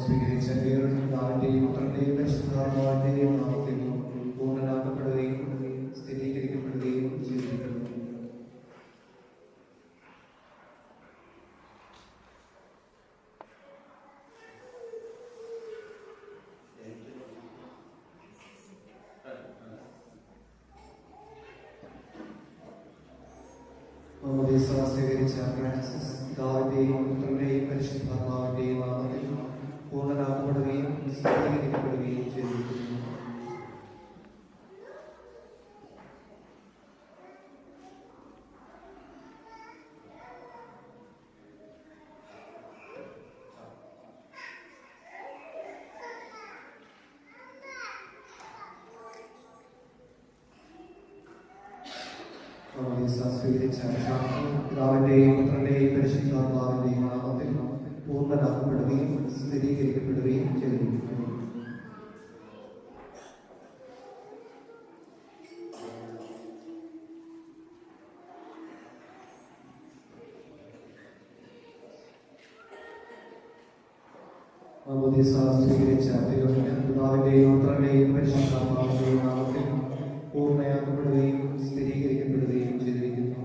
Speaker 3: സ്വീകരിച്ച പിതാവിന്റെയും പുത്രന്റെയും പരിശുദ്ധാത്മാവിന്റെയും നാമത്തിൽ പൂർണ്ണനാക്കപ്പെടുകയും സ്ഥിരീകരിക്കപ്പെടുകയും ചെയ്തിരിക്കുന്നു. സ്വീകരിച്ച ഫ്രാൻസിസ് പിതാവിന്റെയും പുത്രന്റെയും പരിശുദ്ധാത്മാവിന്റെയും നാമത്തിൽ പൂർണ്ണനാക്കപ്പെടുകയും സ്ഥിരീകരിക്കപ്പെടുകയും ചെയ്തിരിക്കുന്നു. സ്വീകരിച്ച പിതാവിന്റെയും പുത്രന്റെയും പരിശുദ്ധാത്മാവിന്റെയും നാമത്തിൽ പൂർണ്ണനാക്കപ്പെടുകയും സ്ഥിരീകരിക്കപ്പെടുകയും ചെയ്തിരിക്കുന്നു. സ്വീകരിച്ച പിതാവിന്റെയും പുത്രന്റെയും പരിശുദ്ധാത്മാവിന്റെയും നാമത്തിൽ പൂർണ്ണയാക്കപ്പെടുകയും സ്ഥിരീകരിക്കപ്പെടുകയും ചെയ്തിരിക്കുന്നു.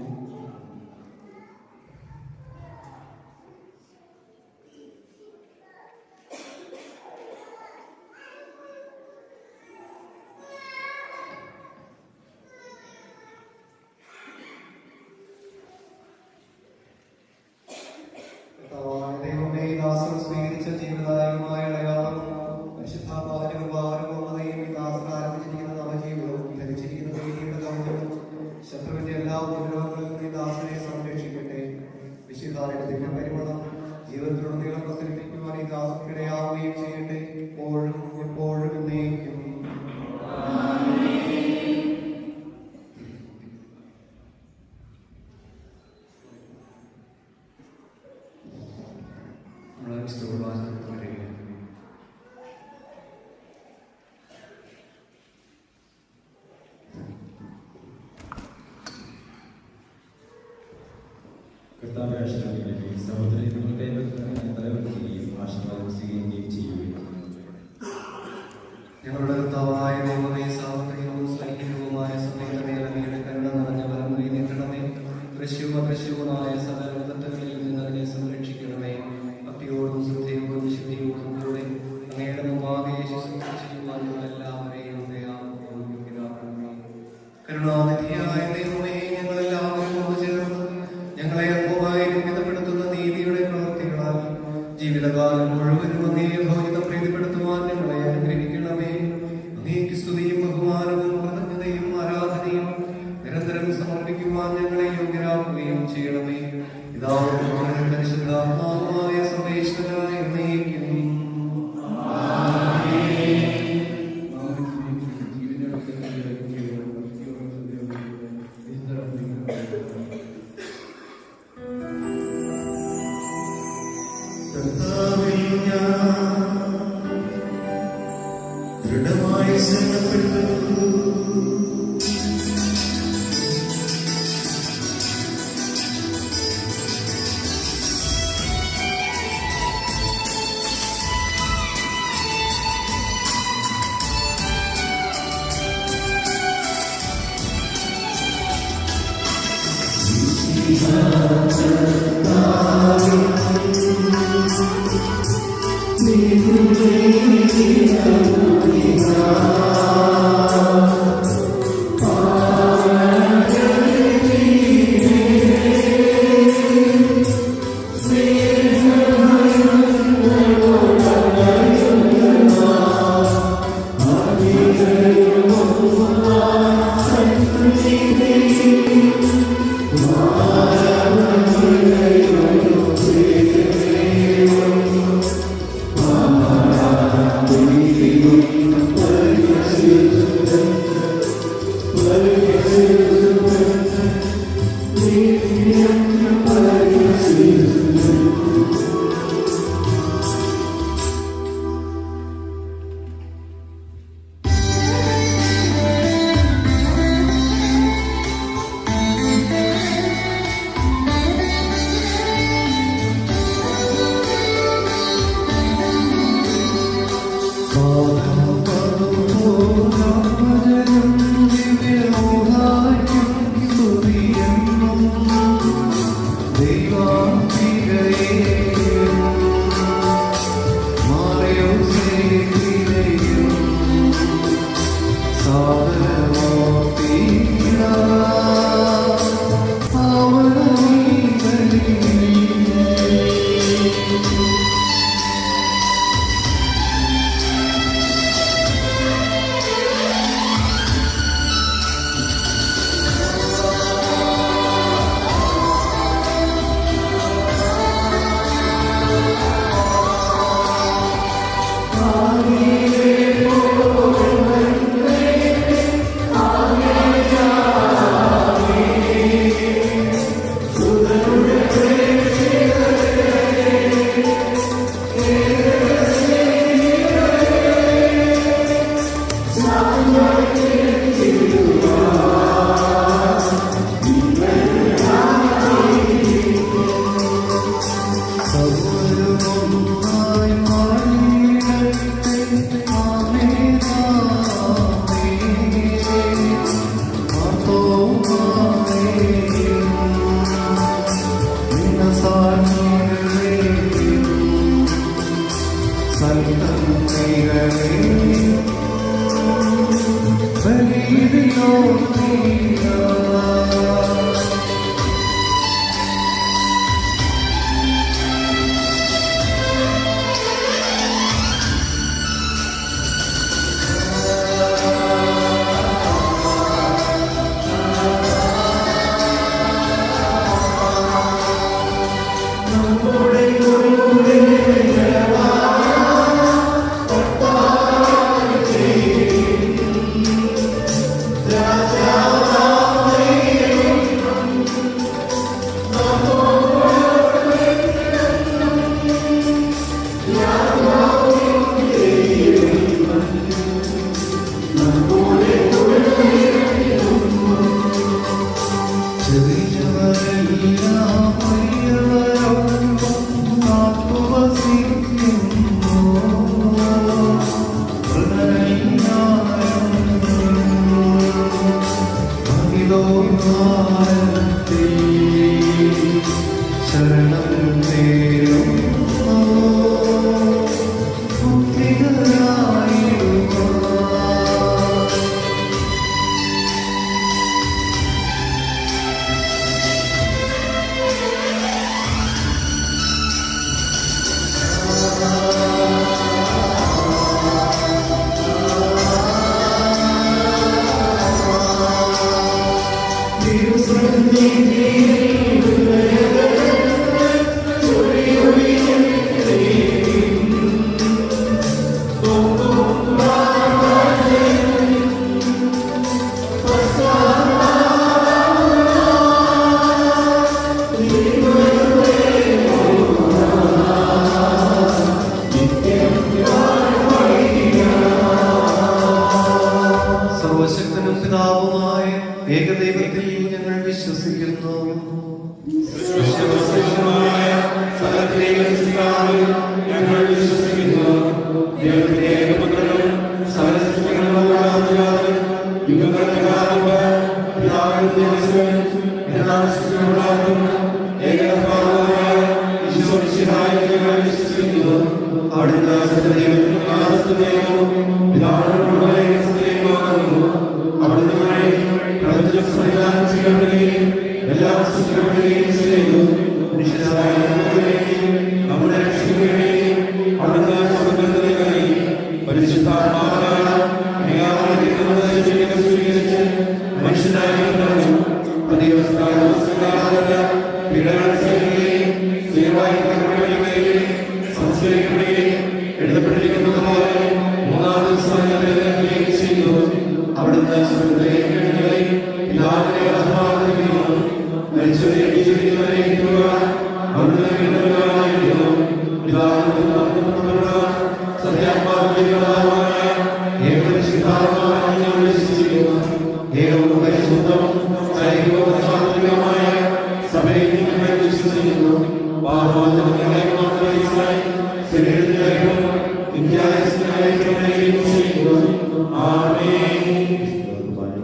Speaker 3: പരിശുദ്ധാലയുടെ ദിവ്യപരിമളം ജീവിതത്തിലുടനീളം പ്രസരിപ്പിക്കുവാൻ ഈ ദാസർക്കിടയാവുകയും ചെയ്യട്ടെ. എപ്പോഴും എപ്പോഴും എന്നേക്കും. നമ്മളെ വിശുദ്ധ കുർബാനയ്ക്ക് വരികയാണ്.
Speaker 8: കർത്താവേ, ആശീർവദിക്കണമേ. സഹോദരനെ നിങ്ങളുടെ തലവെക്കുകയും ആശീർവാദം സ്വീകരിക്കുകയും ചെയ്യുകയും
Speaker 3: ഞങ്ങളുടെ കർത്താവായ ദൈവമേ, സാർവത്രികവും സ്നേഹിതവുമായ സമയത്തെ അങ്ങയുടെ കരുണ നിറഞ്ഞ വരം നീട്ടണമേ. ദൃശ്യവും അദൃശ്യവുമായ സകല വിദഗ്ധകളിൽ നിന്ന് അതിനെ സംരക്ഷിക്കണമേ. ഭക്തിയോടും ശ്രദ്ധയോടും വിശുദ്ധിയോടും കൂടെ അങ്ങയുടെ മുമ്പാകെ ശുശ്രൂഷ ചെയ്യുവാൻ എല്ലാവരെയും യോഗ്യരാക്കണമേ. കരുണാനിധിയായ ദൈവമേ, ഞങ്ങളെല്ലാവരും ഒന്ന് ചേർന്ന് ഞങ്ങളെ അല്പമായി രൂപിതപ്പെടുത്തുന്ന നീതിയുടെ പ്രവൃത്തികളാൽ ജീവിതകാലം മുഴുവനും അങ്ങേ ഭൗതിക പ്രീതിപ്പെടുത്തുവാൻ ഞങ്ങളെ അനുഗ്രഹിക്കണമേ. അങ്ങേക്ക് സ്തുതിയും ബഹുമാനവും കൃതജ്ഞതയും ആരാധനയും നിരന്തരം സമർപ്പിക്കുവാൻ ഞങ്ങളെ യോഗ്യരാക്കുകയും ചെയ്യണമേ. പിതാവും പുത്രനും പരിശുദ്ധാത്മാവുമായ സർവേശ്വരായ എന്നേക്കും.
Speaker 1: കർത്താവിൽ ഞാൻ ദൃഢമായി ശരണപ്പെട്ടു.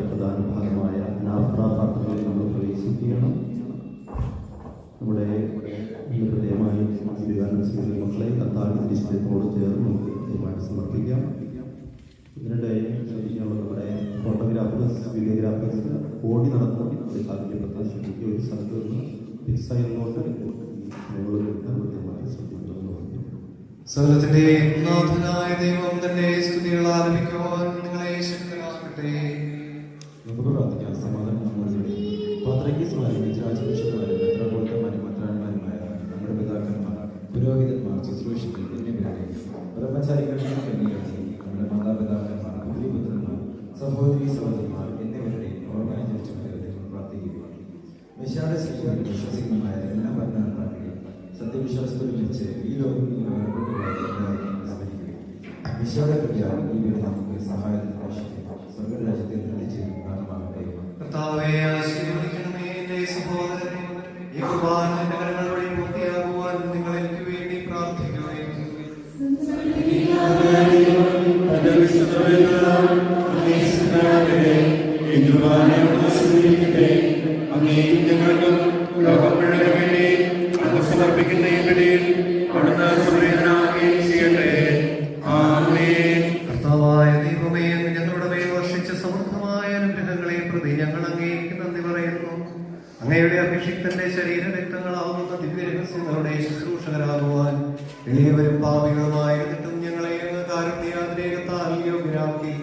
Speaker 7: പ്രധാന ഭാഗമായ പ്രാർത്ഥനകളിൽ നമ്മൾ പ്രവേശിക്കുകയാണ്. നമ്മുടെ ഹൃദയമായി മക്കളെ കർത്താവിന്റെ ഇഷ്ടത്തോട് ചേർന്ന് നമുക്ക് ഹൃദയമായിട്ട് സമർപ്പിക്കാം. ഇതിനിടെ നമ്മുടെ ഫോട്ടോഗ്രാഫേഴ്സ് വീഡിയോഗ്രാഫേഴ്സ് ഓടി നടത്തുന്ന ഒരു കാര്യം പ്രത്യേകിച്ച് ഒരു സ്ഥലത്ത് നിന്ന് ഫിക്സായതുകൊണ്ട്
Speaker 3: സകലത്തിന്റെ നാഥനായ ദൈവം തന്നെ സ്തുതികൾ ആലപിക്കുവാൻ നിങ്ങളെ ശക്തരാക്കട്ടെ.
Speaker 8: നമുക്ക് പ്രാർത്ഥിക്കാം. സമാധാനം നമ്മളുടെ പാത്രയ്ക്കുമാരും രാജപക്ഷന്മാരും മെത്രാപോലിത്തമാരും മന്ത്രാന്മാരുമായ നമ്മുടെ പിതാക്കന്മാർ, പുരോഹിതന്മാർ, ശുശ്രൂഷകൾ എന്നിവരുടെ ബ്രഹ്മചാരികളുടെ കന്യകൾക്ക് നമ്മുടെ മാതാപിതാക്കന്മാർ, പുത്രിപുത്രന്മാർ, സഹോദരി സഹോദരന്മാർ എന്നിവരുടെ ഓർമ്മയെ ജനിച്ചവരെ പ്രാർത്ഥിക്കുക. വിശാല ശരീരത്തിൽ വിശ്വസിക്കുന്നതായ എല്ലാ ഭരണാന്മാരുടെയും സത്യവിശ്വാസത്തിൽ വെച്ച് ഈ ലോകത്തിൽ വിശാലകൃത്യ നമുക്ക് സഹായത്തിന് ആവശ്യത്തിന് സ്വർഗരാജ്യത്തിൽ എത്തിച്ച് കാരണമാകട്ടെ.
Speaker 3: കർത്താവേ, ആശീർവദിക്കണമേ എന്റെ സഹോദരനെ. ഈ കുർബാന എന്റെ കരങ്ങൾ വഴി പൂർത്തിയാകുവാൻ നിങ്ങൾ എനിക്ക് വേണ്ടി പ്രാർത്ഥിക്കുകയും
Speaker 6: സമർപ്പിക്കുന്ന ഇടയിൽ അവിടുന്ന് സംപ്രീതനാകുകയും ചെയ്യട്ടെ.
Speaker 3: കർത്താവായ ദൈവമേ, ഞങ്ങളുടെ മേൽ വർഷിച്ച സമൃദ്ധമായ അനുഗ്രഹങ്ങളെ പ്രതി ഞങ്ങൾ അങ്ങേക്ക് നന്ദി പറയുന്നു. അങ്ങയുടെ അഭിഷിക്തന്റെ ശരീരരക്തങ്ങളാവുന്ന ദിവ്യരഹസ്യങ്ങളുടെ ശുശ്രൂഷകരാകുവാൻ എളിയവരും പാപികളുമായിരുന്നിട്ടും ഞങ്ങളെ അങ്ങ് കാരുണ്യാതിരേകത്താൽ യോഗ്യരാക്കി.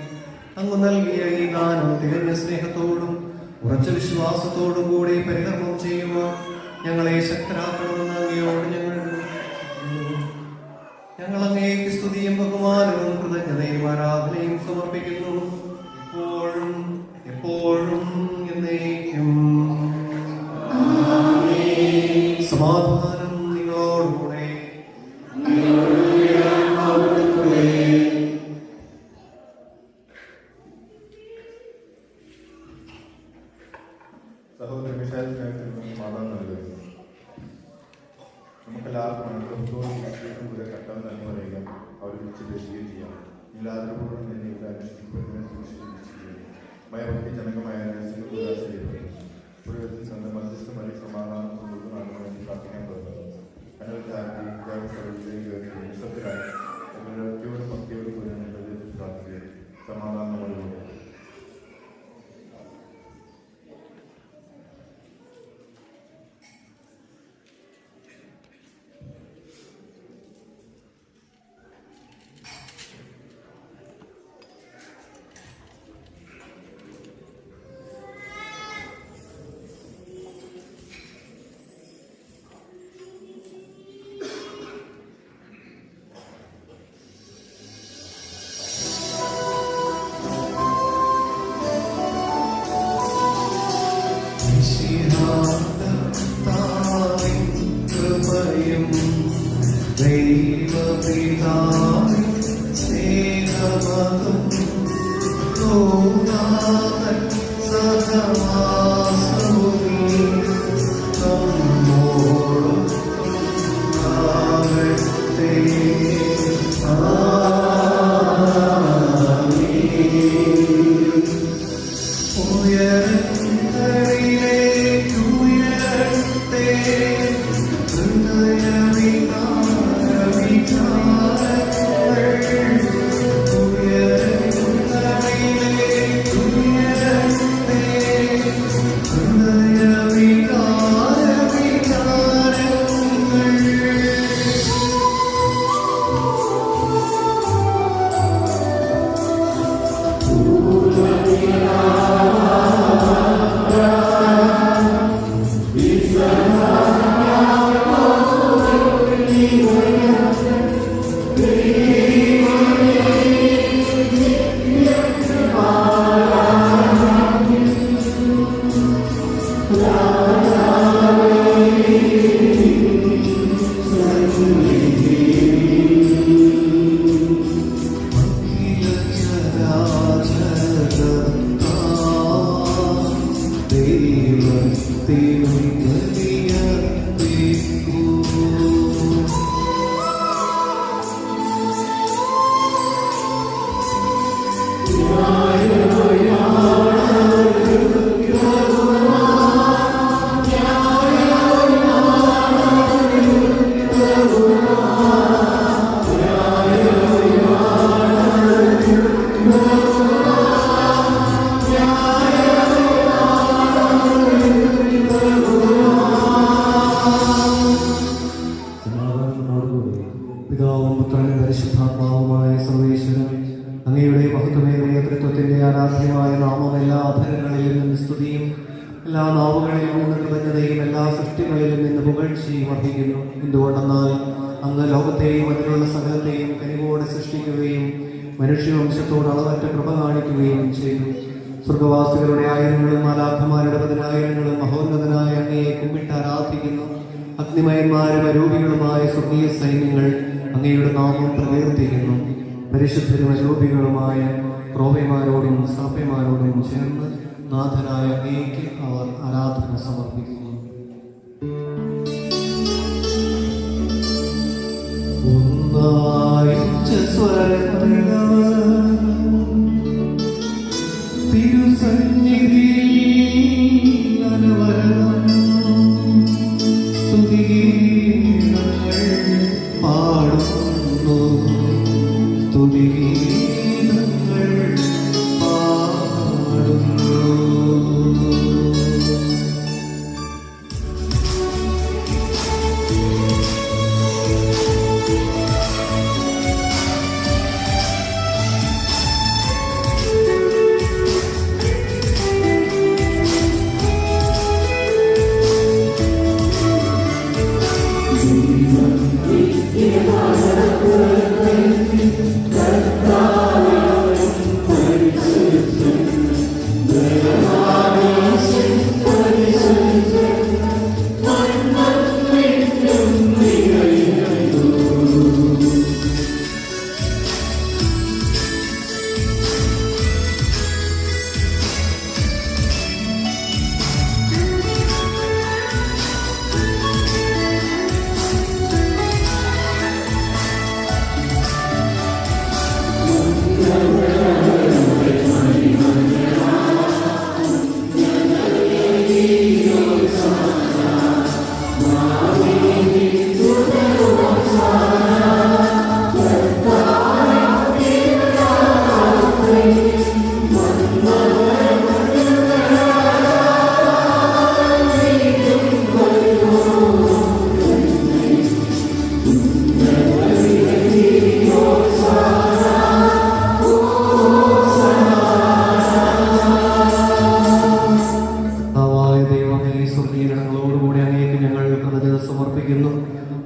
Speaker 3: അങ്ങ് നൽകിയ ഈ ദാനം തികഞ്ഞ സ്നേഹത്തോടും ഉറച്ച വിശ്വാസത്തോടും കൂടി പരികർമ്മം ചെയ്യുവാൻ ഞങ്ങളെ ശക്തരാക്കണമെന്ന് അങ്ങയോട് ഞങ്ങൾ അങ്ങേക്ക് സ്തുതിയും ബഹുമാനവും കൃതജ്ഞതയും ആരാധനയും സമർപ്പിക്കുന്നു, ഇപ്പോഴും എപ്പോഴും എന്നേക്കും. സമാധാനം നിങ്ങളോടുകൂടെ.
Speaker 9: സഹോദര വിശാലത്തിന് മാതാവ് നൽകുന്നു. നമുക്കെല്ലാവർക്കും കൂടെ കർത്താവ് നന്ദി പറയുക, അവർ വിളിച്ച് രക്ഷിക്കുകയും ചെയ്യാം. എല്ലാവരോടും തന്നെ ഇവിടെ അനുഷ്ഠിക്കപ്പെടുന്ന സൂക്ഷിക്കുകയും ഭയഭക്തി ജനകമായ പുരോഗതി സ്വന്തം മധ്യസ്ഥമായി സമാധാനം കൊണ്ടുവന്നാണെന്ന് പ്രാർത്ഥിക്കാൻ പോകുന്നത്. വിശ്വത്തിലായി ഭക്തിയോട് ഭക്തിയോട് കൂടി പ്രാർത്ഥിക്കുക. സമാധാനത്തോടുകൂടി
Speaker 3: ഉയരങ്ങളിലെ പിതാവും പുത്രനും പരിശുദ്ധാത്മാവുമായ സർവേശ്വരൻ, അങ്ങയുടെ മഹത്വമേറിയ തൃത്വത്തിന്റെ ആരാധ്യമായ നാമം എല്ലാ അധരങ്ങളിലും നിന്ന് സ്തുതിയും എല്ലാ നാവുകളിലും നിന്ന് കൃതജ്ഞതയും എല്ലാ സൃഷ്ടികളിലും നിന്ന് പുകഴ്ചയും അർഹിക്കുന്നു. എന്തുകൊണ്ടെന്നാൽ അങ്ങ് ലോകത്തെയും അതിലുള്ള സകലത്തെയും കനിവോടെ സൃഷ്ടിക്കുകയും മനുഷ്യവംശത്തോട് അളവറ്റ കൃപ കാണിക്കുകയും ചെയ്തു. സ്വർഗവാസികളുടെ ആയിരങ്ങളും മാലാഖമാരുടെ പതിനായിരങ്ങളും മഹോന്നതനായ അങ്ങയെ കുമ്പിട്ട് ആരാധിക്കുന്നു. അഗ്നിമയന്മാരും അരൂപികളുമായ സ്വർഗീയ സൈന്യങ്ങൾ അങ്ങയുടെ നാമം പ്രകീർത്തിക്കുന്നു. പരിശുദ്ധരും അരൂപികളുമായ ക്രോവ്യമാരോടും സാപ്യമാരോടും ചേർന്ന് നാഥനായ അങ്ങേക്ക് അവർ ആരാധന സമർപ്പിക്കുന്നു. ഒന്നായിച്ച സ്വരത്തിലവർ തിരുസന്നിധിയിൽ അനവരതം സ്തുതിഗീതങ്ങൾ പാടുന്നു. സ്തുതിഗീതങ്ങൾ പാടുന്നു.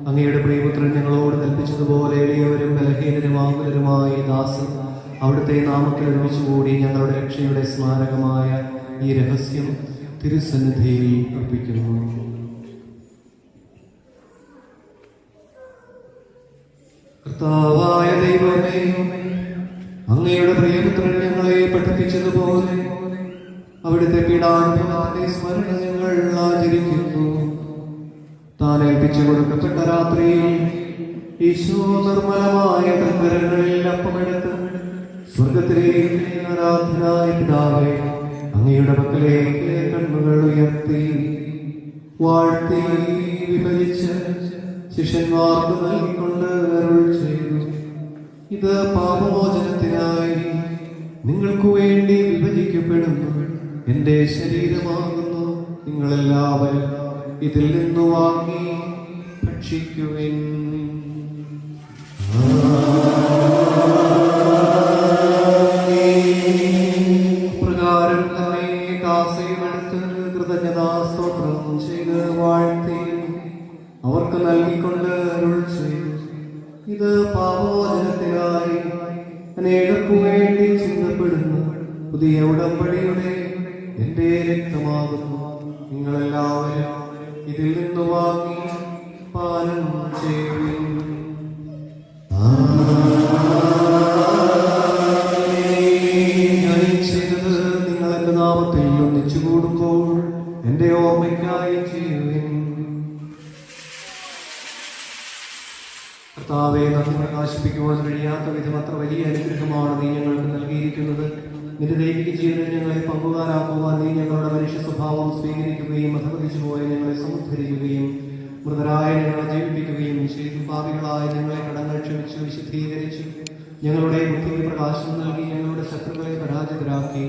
Speaker 3: അങ്ങയുടെ പ്രിയപുത്രൻ ഞങ്ങളോട് കൽപ്പിച്ചതുപോലെ എളിയവരും ബലഹീനരും ആകുലരുമായ ദാസൻ അവിടുത്തെ നാമത്തിൽ ഒരുമിച്ചുകൂടി ഞങ്ങളുടെ രക്ഷയുടെ സ്മാരകമായ ഈ രഹസ്യം തിരുസന്നിധിയിൽ അർപ്പിക്കുന്നു. കർത്താവായ ദൈവമേ, അങ്ങയുടെ പ്രിയപുത്രൻ ഞങ്ങളെ പഠിപ്പിച്ചതുപോലെ അവിടുത്തെ പീഡാനുഭവത്തിന്റെ സ്മരണ ഞങ്ങൾ ആചരിക്കുന്നു. താൻ ഏൽപ്പിച്ചു കൊടുക്കപ്പെട്ട രാത്രിയിൽ ഈശോ നിർമ്മലമായ തൽക്കരങ്ങളിൽ അപ്പമെടുത്ത് സ്വർഗത്തിലേക്ക് ആരാധനായ പിതാവേ, അങ്ങയുടെ പക്കലേക്ക് കണ്ണുകൾ ഉയർത്തി വാഴ്ത്തി വിഭജിച്ച് ശിഷ്യന്മാർക്ക് നൽകിക്കൊണ്ട് അരുൾ ചെയ്തു: ഇത് പാപമോചനത്തിനായി നിങ്ങൾക്ക് വേണ്ടി വിഭജിക്കപ്പെടുന്നു എന്റെ ശരീരമാകുന്നു. നിങ്ങളെല്ലാവരും ഇതിൽ നിന്ന് വാങ്ങി ഭക്ഷിക്കുവിൻ. പ്രകാരം തന്നെ കാസയുമെടുത്ത് കൃതജ്ഞതാസ്തോത്രം ചെയ്ത് വാഴ്ത്തി അവർക്ക് നൽകിക്കൊണ്ട് അരുൾ ചെയ്തു: ഇത് പാപമോചനത്തിനായി അനേകർക്കു വേണ്ടി ചിന്തപ്പെടുന്നു പുതിയ ഉടമ്പടിയുടെ എന്റെ രക്തമാകുന്നു. നിങ്ങളെല്ലാവരും ഇതിൽ നിന്ന് വാങ്ങി പാനം ചെയ്യുവിൻ. ഞാൻ ചെയ്തത് നിങ്ങൾ എന്റെ നാമത്തിൽ ഒന്നിച്ചു കൂടുമ്പോൾ എന്റെ ഓർമ്മയ്ക്കായി ചെയ്യുവിൻ. കർത്താവെ, നന്ദി പ്രകാശിപ്പിക്കുവാൻ കഴിയാത്ത വിധം അത്ര വലിയ അനുഗ്രഹമാണ് നീ ഞങ്ങൾക്ക് നൽകിയിരിക്കുന്നത്. നിന്റെ ദൈവിക ജീവനിൽ ഞങ്ങളെ പങ്കുകാരാക്കുവാൻ നീ ഞങ്ങളുടെ മനുഷ്യ സ്വഭാവം സ്വീകരിക്കുകയും അധപതിച്ചു പോയ ഞങ്ങളെ സമുദ്ധരിക്കുകയും മൃതരായ ഞങ്ങളെ ജീവിപ്പിക്കുകയും ചെയ്തു. പാപികളായ ഞങ്ങളെ കടങ്ങൾ ക്ഷമിച്ചു വിശുദ്ധീകരിച്ചു ഞങ്ങളുടെ ബുദ്ധിക്ക് പ്രകാശം നൽകി ഞങ്ങളുടെ ശത്രുക്കളെ പരാജിതരാക്കി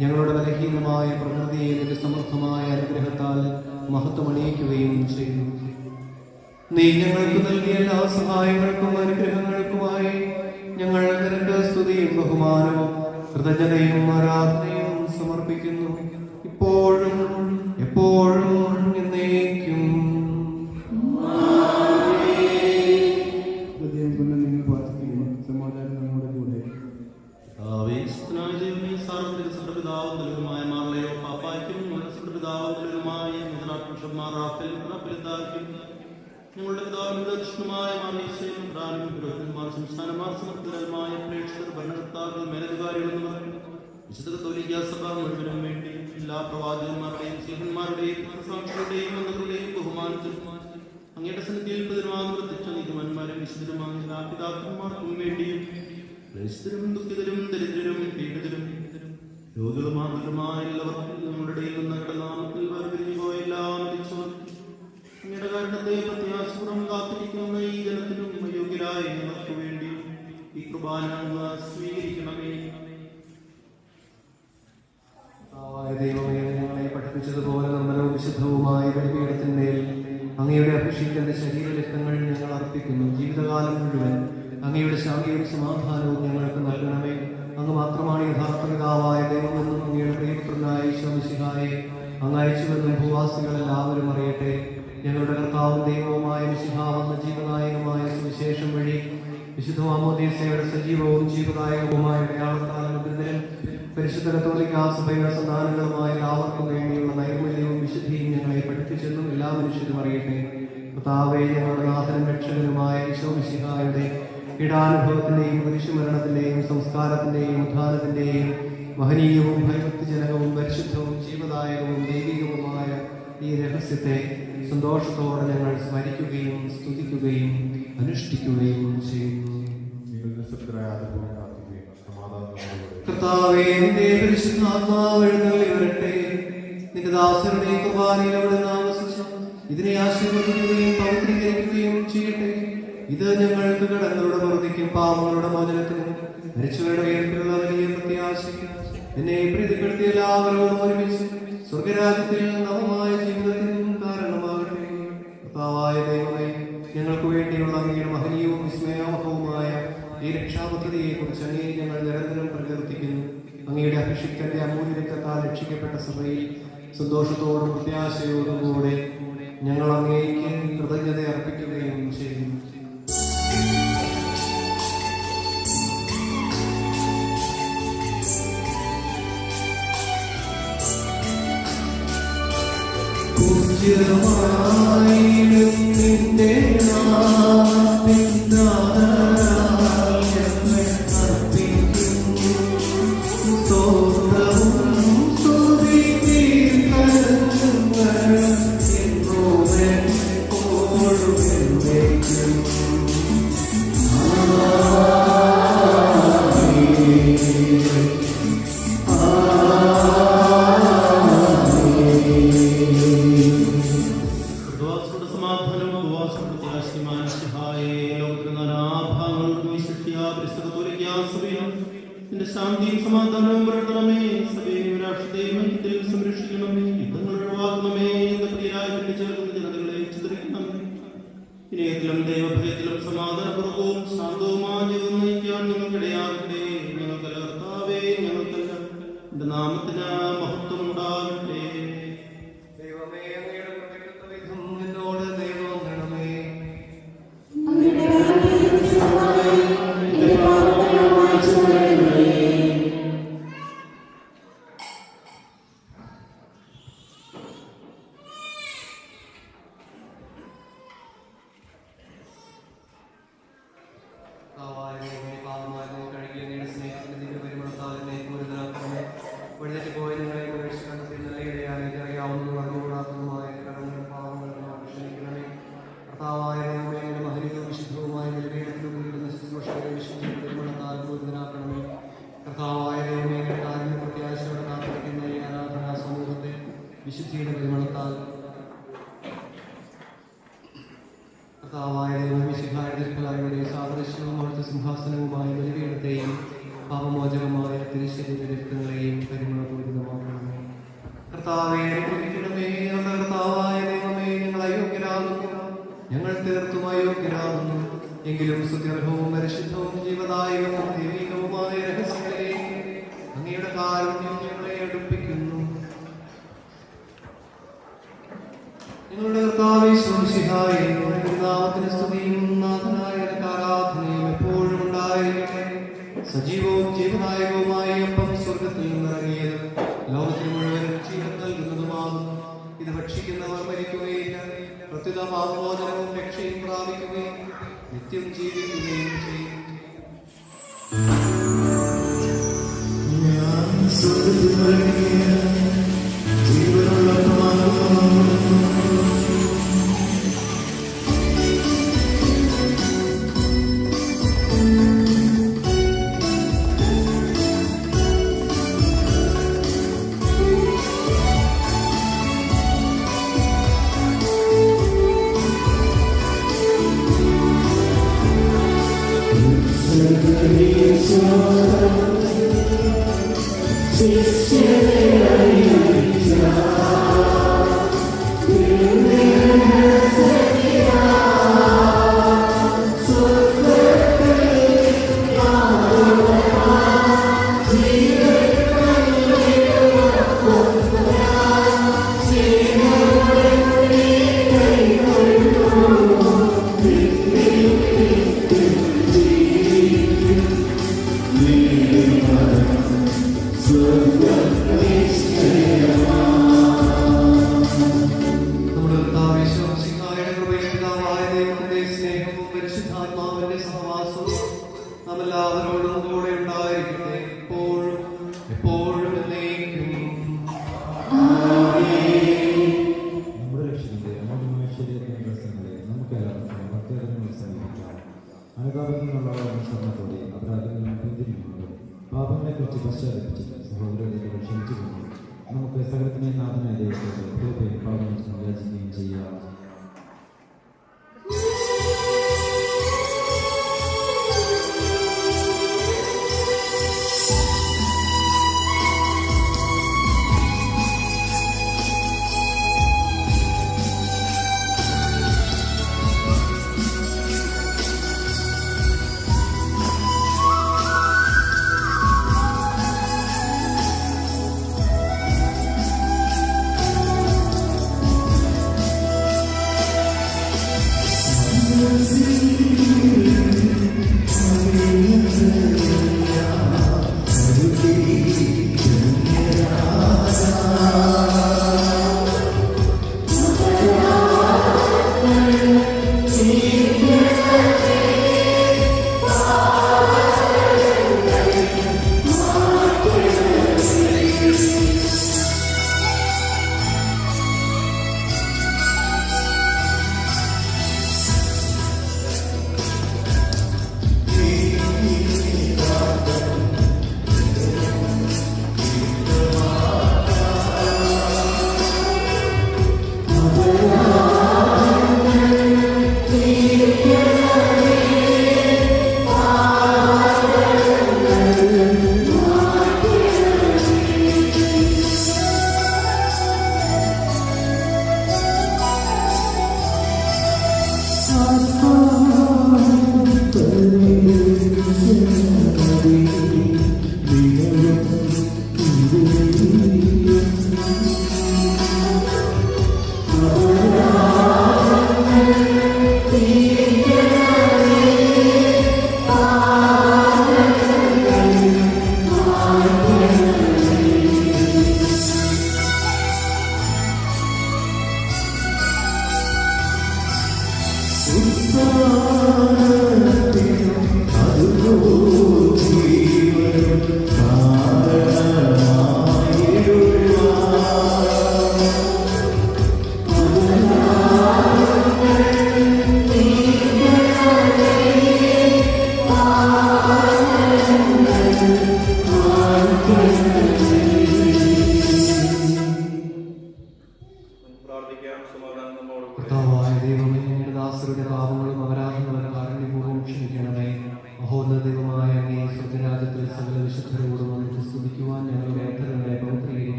Speaker 3: ഞങ്ങളുടെ ബലഹീനമായ പ്രകൃതിയെ നിന്റെ സമർത്ഥമായ അനുഗ്രഹത്താൽ മഹത്വമണിയിക്കുകയും ചെയ്തു. നീ ഞങ്ങൾക്ക് നൽകിയ എല്ലാ സഹായങ്ങൾക്കും അനുഗ്രഹങ്ങൾക്കുമായി ഞങ്ങൾ നിനക്ക് സ്തുതിയും ബഹുമാനവും കൃതജ്ഞതയും ആരാധനയും സമർപ്പിക്കുന്നു, ഇപ്പോഴും എപ്പോഴും എന്നേക്കും.
Speaker 10: ഹൃദയം കൊണ്ട് നിങ്ങൾ പ്രാർത്ഥിക്കുന്നു. സമാധാനം നമ്മുടെ കൂടെ.
Speaker 8: ഞങ്ങളുടെ പിതാവിന്റെ ദക്ഷിണമായ മാമീശയും പ്രാനും പുരോഹിതന്മാർ സംസ്ഥാനമാർ സമർത്ഥരമായ പ്രേക്ഷകർ ഭരണകർത്താക്കൾ മേലധികാരികൾ വിശുദ്ധ കത്തോലിക്കാ സഭ മുഴുവനും വേണ്ടി എല്ലാ പ്രവാചകന്മാരുടെയും സേവന്മാരുടെയും സാക്ഷികളുടെയും മന്ത്രികളുടെയും ബഹുമാനത്തിൽ അങ്ങയുടെ സന്നിധിയിൽ പ്രതിമാവർത്തിച്ച നീതിമാന്മാരും വിശുദ്ധരുമായ എല്ലാ പിതാക്കന്മാർക്കും വേണ്ടിയും ക്ലേശിതരും ദുഃഖിതരും ദരിദ്രരും പീഡിതരും രോഗികളുമായ എല്ലാവർക്കും നമ്മുടെ ഇടയിൽ നിന്ന് കടനാമത്തിൽ വേർപിരിഞ്ഞു പോയ എല്ലാ മരിച്ചവർ അങ്ങയുടെ കാരണത്തെ പ്രത്യാശപുറം കാത്തിരിക്കുന്ന ഈ ജനത്തിനും അയോഗ്യരായ ഞങ്ങൾക്ക് വേണ്ടി ഈ കുർബാന സ്വീകരിക്കണമേ.
Speaker 3: ദൈവമേ, ഞങ്ങളെ പഠിപ്പിച്ചതുപോലെ നിർമ്മലവും വിശുദ്ധവുമായ ബലിപീഠത്തിന്മേൽ അങ്ങയുടെ അഭിഷിക്തന്റെ ശരീരരക്തങ്ങൾ ഞങ്ങൾ അർപ്പിക്കുന്നു. ജീവിതകാലം മുഴുവൻ അങ്ങയുടെ ശാന്തിയും സമാധാനവും ഞങ്ങൾക്ക് നൽകണമേ. അങ്ങ് മാത്രമാണ് യഥാർത്ഥ പിതാവായ ദൈവമെന്നും അങ്ങയുടെ പ്രിയപുത്രനായ ഈശോ മിശിഹായെ അങ്ങ് അയച്ചുവെന്നും ഭൂവാസികൾ എല്ലാവരും അറിയട്ടെ. ഞങ്ങളുടെ കർത്താവും ദൈവവുമായ മിശിഹാ വന്ന ജീവനായകമായ സുവിശേഷം വഴി വിശുദ്ധ മാമോദീസയുടെ സജീവവും ജീവദായകവുമായ അടയാളത്താലും മുദ്രിതരും പരിശുദ്ധ കത്തോലിക്കാ സഭയുടെ സന്താനങ്ങളുമായ എല്ലാവർക്കും വേണ്ടിയുള്ള നൈർമല്യവും വിശുദ്ധിയും ഞങ്ങളെ പഠിപ്പിച്ചെന്നും എല്ലാ മനുഷ്യരും അറിയട്ടെ. കർത്താവേ, ഞങ്ങളുടെ നാഥനും രക്ഷകനുമായ ഈശോ മിശിഹായുടെ പീഡാനുഭവത്തിന്റെയും കുരിശുമരണത്തിന്റെയും സംസ്കാരത്തിന്റെയും ഉത്ഥാനത്തിന്റെയും മഹനീയവും ഭയഭക്തിജനകവും പരിശുദ്ധവും ജീവദായകവും ദൈവികവുമായ ഈ രഹസ്യത്തെ സന്തോഷത്തോടെ ഞങ്ങൾ സ്മരിക്കുകയും സ്തുതിക്കുകയും അനുഷ്ഠിക്കുകയും ചെയ്യുന്നു. കർത്താവേ, നിന്റെ പരിശുദ്ധാത്മാവ് എഴുന്നള്ളി വരട്ടെ. നിന്റെ ദാസരുടെ കുർബാനയിൽ അവിടെ താമസിച്ച് ഇതിനെ ആശീർവദിക്കുകയും പവിത്രീകരിക്കുകയും ചെയ്യട്ടെ. ഇത് ഞങ്ങൾക്ക് കടങ്ങളുടെ പ്രവൃത്തിക്കും പാപങ്ങളുടെ മോചനത്തിനും മരിച്ചവരുടെ ഉയർപ്പിലുള്ള വലിയ പ്രത്യാശയ്ക്കും എന്നെ പ്രീതിപ്പെടുത്തിയ എല്ലാവരോടും ഒരുമിച്ച് സ്വർഗരാജ്യത്തിൽ നവമായ ജീവിതത്തിനും കാരണമാകട്ടെ. കർത്താവായ ദൈവമേ, ഞങ്ങൾക്ക് വേണ്ടിയുള്ള അങ്ങയുടെ മഹനീയവും വിസ്മയാവഹവുമായ ഈ രക്ഷാപദ്ധതിയെ കുറിച്ച് അങ്ങേ ഞങ്ങൾ നിരന്തരം പ്രകീർത്തിക്കുന്നു. അങ്ങയുടെ അഭിഷിക്തന്റെ അമൂല്യ രക്തത്താൽ രക്ഷിക്കപ്പെട്ട സഭയിൽ സന്തോഷത്തോടും പ്രത്യാശയോടും കൂടെ ഞങ്ങൾ അങ്ങേക്ക് കൃതജ്ഞത അർപ്പിക്കുകയും ചെയ്യുന്നു. പൂജ്യമായിടും നിന്റെ നാമത്തിൻ ദാനത്താൽ ഞങ്ങൾ അർപ്പിക്കുന്നു സ്തോത്രവും സ്തുതികീർത്തനങ്ങളും എന്നും എപ്പോഴും എന്നേക്കും.
Speaker 8: ശാന്തിയും സമാധാനവും പുലർത്തണമേ. സഭയും രാഷ്ട്രത്തെയും മനുഷ്യരെയും സംരക്ഷിക്കണമേ. യുദ്ധങ്ങൾ ഒഴിവാക്കണമേ. എന്റെ പ്രിയരായ ചേർക്കുന്ന ജനതകളെ ചിതറിക്കണമേ. വിനയത്തിലും ദൈവഭയത്തിലും സമാധാനപൂർവ്വവും ശാന്തവുമായ ജീവിതം നയിക്കാൻ ഞങ്ങൾക്കിടയാകട്ടെ. ഞങ്ങൾക്കല്ല കർത്താവേ, ഞങ്ങൾക്കല്ല, എന്റെ നാമത്തിന് മഹത്വം ഉണ്ടാകട്ടെ.
Speaker 3: ദൈവമേ, അങ്ങയുടെ പ്രത്യക്ഷവിധം എന്നോട് ദൈവം വേണമേ. വിശുദ്ധിയുടെ പരിമളത്താൽ കർത്താവായ ദൈവമിശിഹായുടെ സാദൃശ്യവും അവിടുത്തെ സിംഹാസനവുമായ ബലിപീഠത്തെയും പാപമോചകമായ തിരുശരീര രക്തങ്ങളെയും പരിമളപൂരിതമാക്കണമേ. കർത്താവേ, അനുഗ്രഹിക്കണമേ. കർത്താവായ ദൈവമേ, ഞങ്ങൾ അയോഗ്യരാകുന്നു. ഞങ്ങൾ തീർത്തും അയോഗ്യരാകുന്നു. എങ്കിലും സുദീർഘവും പരിശുദ്ധവും ജീവദായകവും ദൈവികവുമായ രഹസ്യങ്ങളിലേക്ക് അങ്ങയുടെ കാരുണ്യം ഞങ്ങളെ അടുപ്പിക്കുന്നു. ഞങ്ങളുടെ കർത്താവേ ഈശോമിശിഹായേ, നാമത്തിന് സ്തുതിയും നാഥനായ ആരാധനയും എപ്പോഴും ഉണ്ടായിരിക്കട്ടെ. സജീവവും ജീവദായകവുമായ അപ്പം സ്വർഗത്തിൽ നിന്നിറങ്ങിയത് ലോകത്തിന് മുഴുവൻ ജീവൻ നൽകുന്നതുമാകുന്നു. ഇത് ഭക്ഷിക്കുന്നവർ മരിക്കുകയില്ല, പ്രത്യുത പാപമോചനവും രക്ഷയും പ്രാപിക്കുകയും നിത്യം ജീവിക്കുകയും ചെയ്യും.
Speaker 11: പാപങ്ങളെക്കുറിച്ച് പശ്ചാത്തപിച്ച് സഹോദരങ്ങളെ ക്ഷമിച്ചുകൊണ്ട് നമുക്ക് സകലത്തിനെ നാഥനായ ദൈവത്തോട് പാപം യാചിക്കുകയും ചെയ്യാം.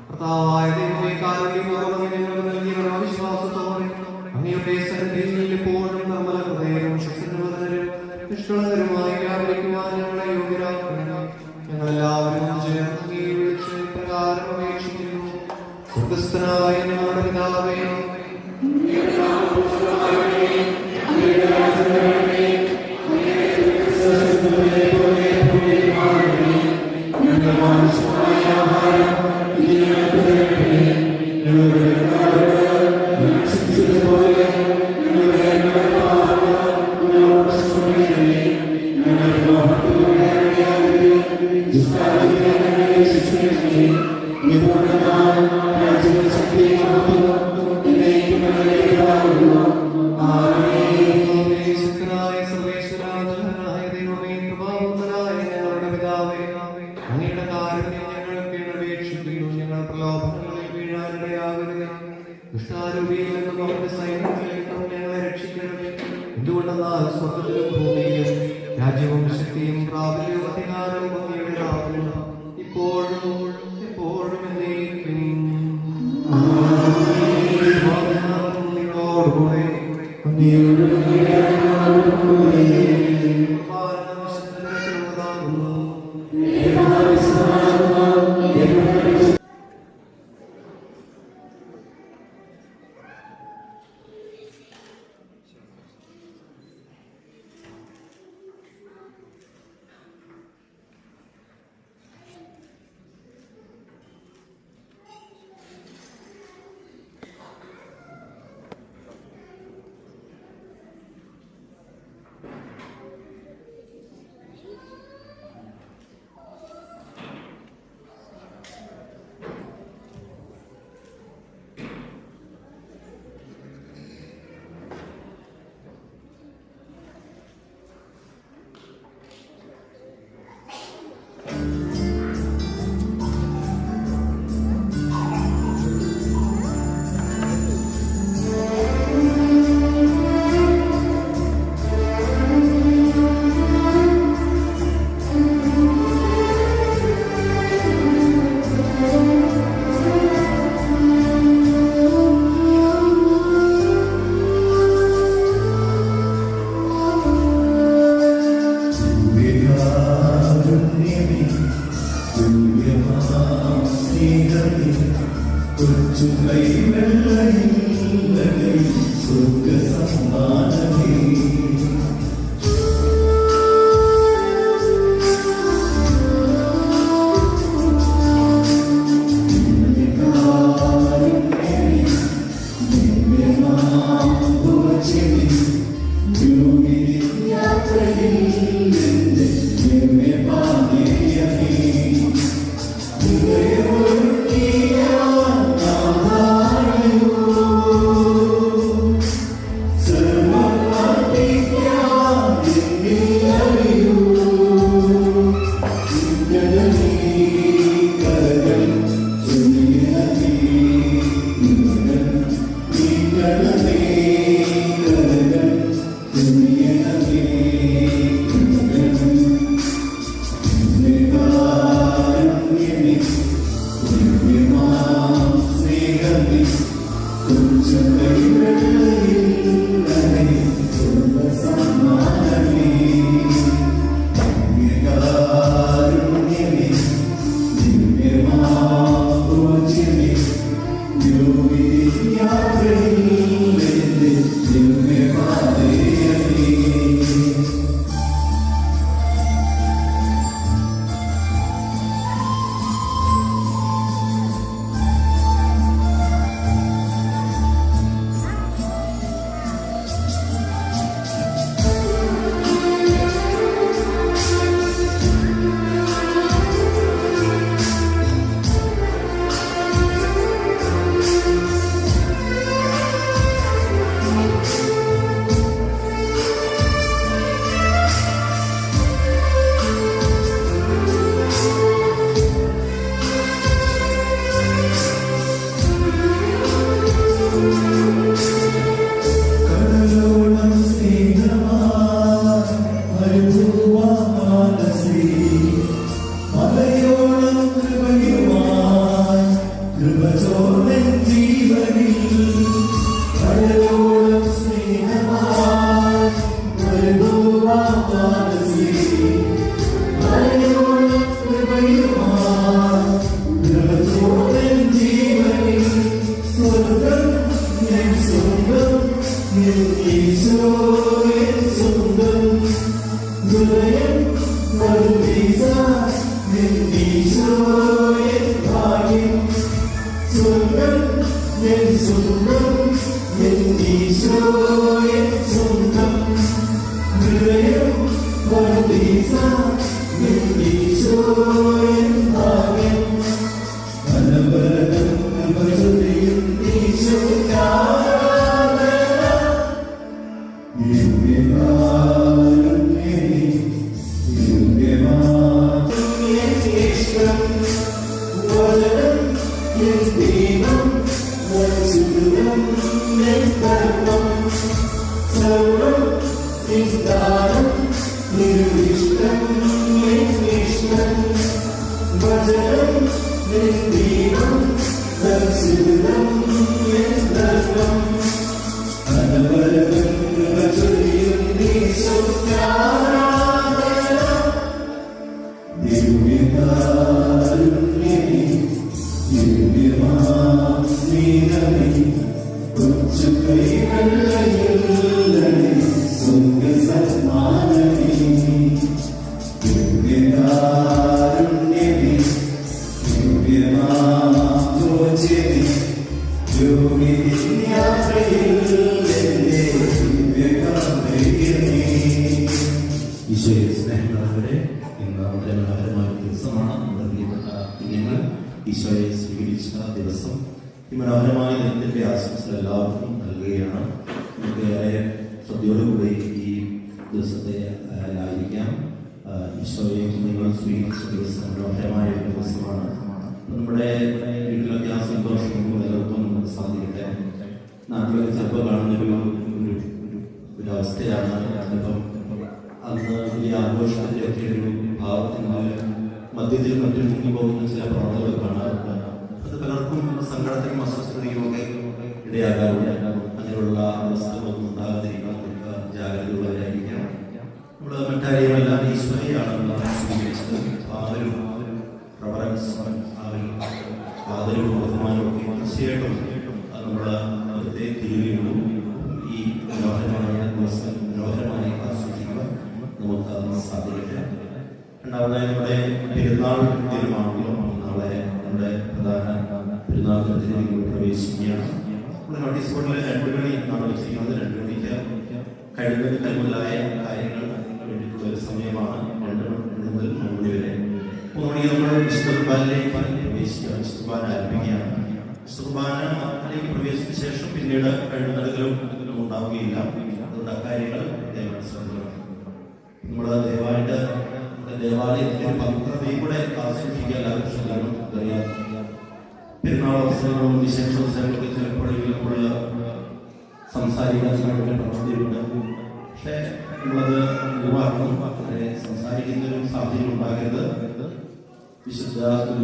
Speaker 3: കർത്താവായ ദൈവമേ, കാരുണ്യപൂർവ്വം ഞങ്ങൾക്ക് നൽകിയ വിശ്വാസത്തോടെ അങ്ങയുടെ എന്തുകൊണ്ടെന്നാൽ സ്വർഗത്തിലും ഭൂമിയിലും രാജ്യവും ശക്തിയും പ്രാബല്യവും അധികാരവും അങ്ങയുടേതാകുന്നു, ഇപ്പോഴും എപ്പോഴും എന്നേക്കും. നിങ്ങളോടുകൂടെ
Speaker 1: Surrender നിസ്താരം നിരുവിഷ്ടം നിന്നിഷ്ടം വചനം നിന്ദീപം ദർശിതം നിസ്തർപ്പം അനവരകങ്ങൾ ചൊരിയും നീ സുഖാരാധന ദിവ്യകാരുണ്യമേ ദിവ്യമാസ്മീനമേ കൊച്ചു കൈവെള്ളയില്ലണേ സ്വർഗസമ്മാനമേ ദിവ്യകാരുണ്യമേ ദിവ്യമാലോചനേ
Speaker 7: ഈശോയെ സ്നേഹമുള്ളവരെ ഇന്ന് വളരെ മനോഹരമായ ദിവസമാണ്. നമ്മുടെ പ്രിയപ്പെട്ട കുഞ്ഞുങ്ങൾ ഈശോയെ സ്വീകരിച്ച ദിവസം. ഈ മനോഹരമായ ദിനത്തിന്റെ ആശംസകൾ എല്ലാവർക്കും നൽകുകയാണ്. നമുക്ക് ഏറെ ശ്രദ്ധയോടുകൂടി ഈ ദിവസത്തെ ആയിരിക്കാം. ഈശോയെ കുഞ്ഞുങ്ങൾ സ്വീകരിച്ച ദിവസം മനോഹരമായ ഒരു ദിവസമാണ്. നമ്മുടെ വീട്ടിലൊക്കെ ആ സന്തോഷം നിലനിർത്താൻ നമുക്ക് സാധിക്കട്ടെ. നാട്ടിലൊക്കെ ചിലപ്പോൾ കാണുന്ന ഒരു അവസ്ഥയാണ് ചിലപ്പം അന്ന് വലിയ ആഘോഷത്തിന്റെ ഒക്കെ ഒരു ഭാവത്തിന് മധ്യത്തിൽ മറ്റും മുങ്ങിപ്പോകുന്ന ചില പ്രവണതകൾ കാണാറുണ്ട്. അത് പലർക്കും സങ്കടത്തിനും അസ്വസ്ഥതയും ഒക്കെ ഇടയാകാറുണ്ട്. അങ്ങനെയുള്ള അവസ്ഥകളൊന്നും ഉണ്ടാകാതിരിക്കാൻ നമുക്ക് ജാഗ്രതയുള്ളവരായിരിക്കാം. നമ്മൾ മറ്റാരെയുമെല്ലാം ഈശ്വരയാണ് സ്വീകരിച്ചത്. ആ ഒരു റവറൻസ്, ആദരവും ബഹുമാനവും ഒക്കെ തീർച്ചയായിട്ടും അത് നമ്മുടെ പ്രത്യേക തിരികെയുള്ളൂ. ഈ മനോഹരമായ ദിവസം മനോഹരമായി ആസ്വദിക്കുവാൻ നമുക്ക് സാധിക്കട്ടെ. രണ്ടാമതായി നമ്മുടെ പെരുന്നാൾ ദിനമാണല്ലോ. നാളെ നമ്മുടെ പ്രധാന പെരുന്നാൾ ദിനത്തിലേക്ക് പ്രവേശിക്കുകയാണ്. നമ്മുടെ നോട്ടീസ് ബോർഡിൽ 2 മണി എന്നാണ് വെച്ചിരിക്കുന്നത്. 2 മണിക്ക് കഴിയുന്നതിന് കൈമുതലായ കാര്യങ്ങൾ വേണ്ടിയിട്ടുള്ള ഒരു സമയമാണ്. 2 മുതൽ 3 മണി വരെ. 3 മണിക്ക് നമ്മൾ വിശുദ്ധ കുർബാനയിലേക്ക് പ്രവേശിക്കുകയാണ്. വിശുദ്ധ കുർബാന ആരംഭിക്കുകയാണ്. വിശുദ്ധ കുർബാനയിലേക്ക് പ്രവേശിച്ച ശേഷം പിന്നീട് എഴുന്നള്ളുകളും ഉണ്ടാവുകയില്ല. അതുകൊണ്ട് അക്കാര്യങ്ങൾ മനസ്സിലാക്കണം. നമ്മൾ ദയവായിട്ട് നമ്മുടെ ദേവാലയത്തിന്റെ പവിത്രതയും കൂടെ ആസ്വദിക്കാൻ ആവശ്യമാണ്. അറിയാം, പെരുന്നാൾ അവസരങ്ങളും വിശേഷ അവസരങ്ങളൊക്കെ ചിലപ്പോഴെങ്കിലും നമ്മൾ സംസാരിക്കാൻ പ്രവൃത്തിയുണ്ട്. പക്ഷേ നമ്മളത് ഒഴിവാക്കണം. അങ്ങനെ സംസാരിക്കുന്നൊരു സാഹചര്യം ഉണ്ടാകരുത്. വിശുദ്ധ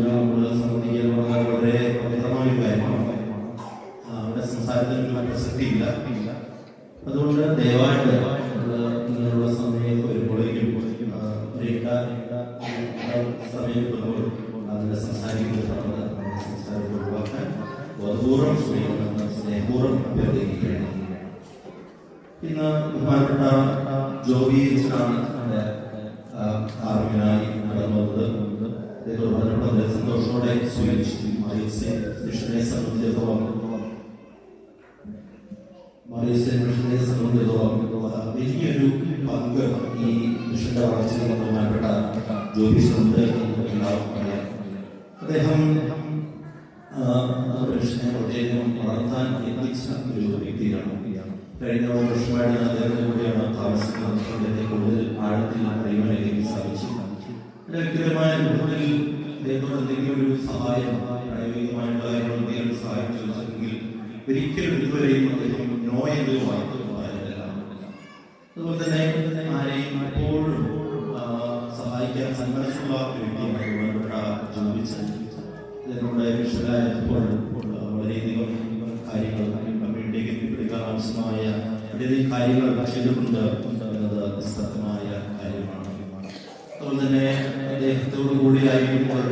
Speaker 7: നമ്മൾ സംബന്ധിക്കാനുള്ള വളരെ പവിത്രമായ ഒരു കാര്യമാണ്. അവിടെ സംസാരത്തിന് പ്രസക്തിയില്ല. അതുകൊണ്ട് ദയവായിട്ട് ഇങ്ങനെയുള്ള സമയം വരുമ്പോഴേക്കും സമയം അതിനെ സംസാരിക്കുന്നത് സംസാരത്തിൽ ഒഴിവാക്കാൻ ബോധപൂർവ്വം ശ്രമിക്കണമെന്ന് സ്നേഹപൂർവ്വം അഭ്യർത്ഥിക്കുകയാണ്. ഇന്ന് ബഹുമാനപ്പെട്ട ജോബി ആണ് നമ്മുടെ ആർമികനായി നടന്നത്. വളരെ സന്തോഷത്തോടെ സ്വീകരിച്ചു. മിഷനെ സംബന്ധിച്ചിടത്തോളം വലിയൊരു പങ്ക് ഈ മിഷന്റെ വളർച്ചയിൽ ബഹുമാനപ്പെട്ട ജോബിസുണ്ട് എന്ന് എല്ലാവർക്കും അറിയാം. അദ്ദേഹം മിഷനെ പ്രത്യേകം വളർത്താൻ എത്തിച്ച ഒരു വ്യക്തിയാണ്. കഴിഞ്ഞ വർഷമായിട്ട് അദ്ദേഹത്തിന്റെ കൂടെയാണ് താമസിക്കുന്നത്. അദ്ദേഹത്തെ കൂടുതൽ ആഴത്തിൽ അറിയുവാൻ എനിക്ക് സാധിച്ചു. വ്യക്തിപരമായ രൂപത്തിൽ അദ്ദേഹത്തോട് എന്തെങ്കിലും ഒരു സഹായം, പ്രായോഗികമായുള്ള കാര്യങ്ങൾ എന്തെങ്കിലും സഹായം ചോദിച്ചിട്ടുണ്ടെങ്കിൽ ഒരിക്കലും ഇതുവരെയും അദ്ദേഹം നോ എന്ന് വായില്ല. അതുപോലെ തന്നെ ആരെയും എപ്പോഴും സഹായിക്കാൻ സന്മനസ്സുള്ള ഒരു വ്യക്തിയാണ് ചോദിച്ചത്. ഇതിനുള്ള വിഷയമായപ്പോൾ വളരെയധികം കാര്യങ്ങൾ കമ്മ്യൂണിറ്റിക്ക് എത്തിപ്പെടുത്താൻ ആവശ്യമായ വളരെയധികം കാര്യങ്ങൾ ചെയ്തിട്ടുണ്ട് എന്നത് നിസ്തർക്കമായ കാര്യമാണ്. അതുപോലെ തന്നെ അദ്ദേഹത്തോടു കൂടി ആയിരിക്കുമ്പോൾ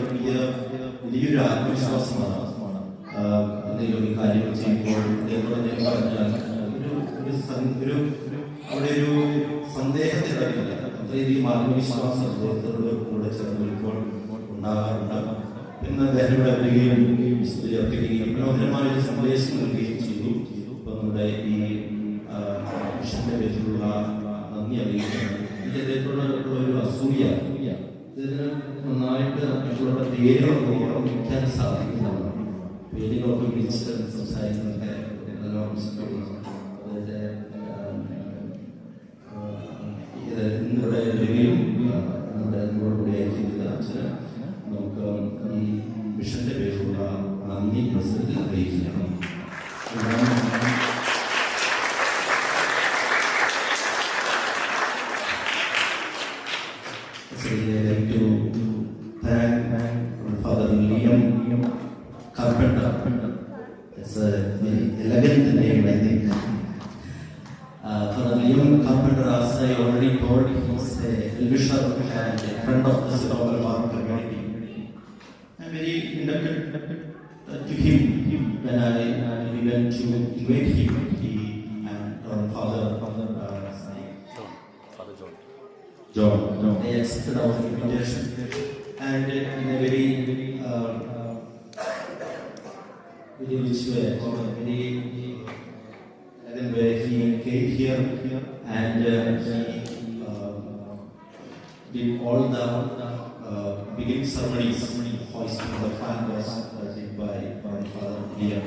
Speaker 7: വലിയൊരു ആത്മവിശ്വാസമാണ്. എന്തെങ്കിലും കാര്യങ്ങൾ ചെയ്യുമ്പോൾ അദ്ദേഹത്തോട് ഞാൻ പറഞ്ഞാൽ അവിടെ ഒരു സന്ദേഹത്തിനിടയില്ല. അത്രയധികം ആത്മവിശ്വാസം അദ്ദേഹത്തോട് കൂടെ ചേർന്ന് ഇപ്പോൾ ഉണ്ടാകാറുണ്ട്. ഇന്ന് അദ്ദേഹത്തിലൂടെ വരികയും അർപ്പിക്കുകയും മനോഹരമായ ഒരു സന്ദേശം നൽകുകയും ചെയ്തു. ഇപ്പൊ നമ്മുടെ ഈ മിഷന്റെ പേരിലുള്ള നന്ദി അറിയിക്കുകയാണ്. അദ്ദേഹത്തോട് ഒരു അസൂയ, ഇതിന് നന്നായിട്ട് മറ്റുള്ള പേരുകളൊക്കെ ഓർമ്മിക്കാൻ സാധിക്കുന്നതാണ്. പേരുകളൊക്കെ വിളിച്ച് സംസാരിക്കുന്നതൊക്കെ ഇന്നിവിടെ വരികയും നമ്മുടെ കൂടെയായിരിക്കുന്നത് അച്ഛന് നമുക്ക് ഈ മിഷന്റെ പേരിലുള്ള നന്ദി പ്രസംഗത്തിൽ അറിയിക്കുകയാണ്. Father Liam Carpenter, as I already told, he's a wisher and a friend of the Sitawal Park community. I'm very indebted to him when I went to invite him. He and Father John. They accepted our invitation, and in a very rich way, very elegant way, he came here and he did all the beginning ceremonies. Hoisting the flag was did by Father here.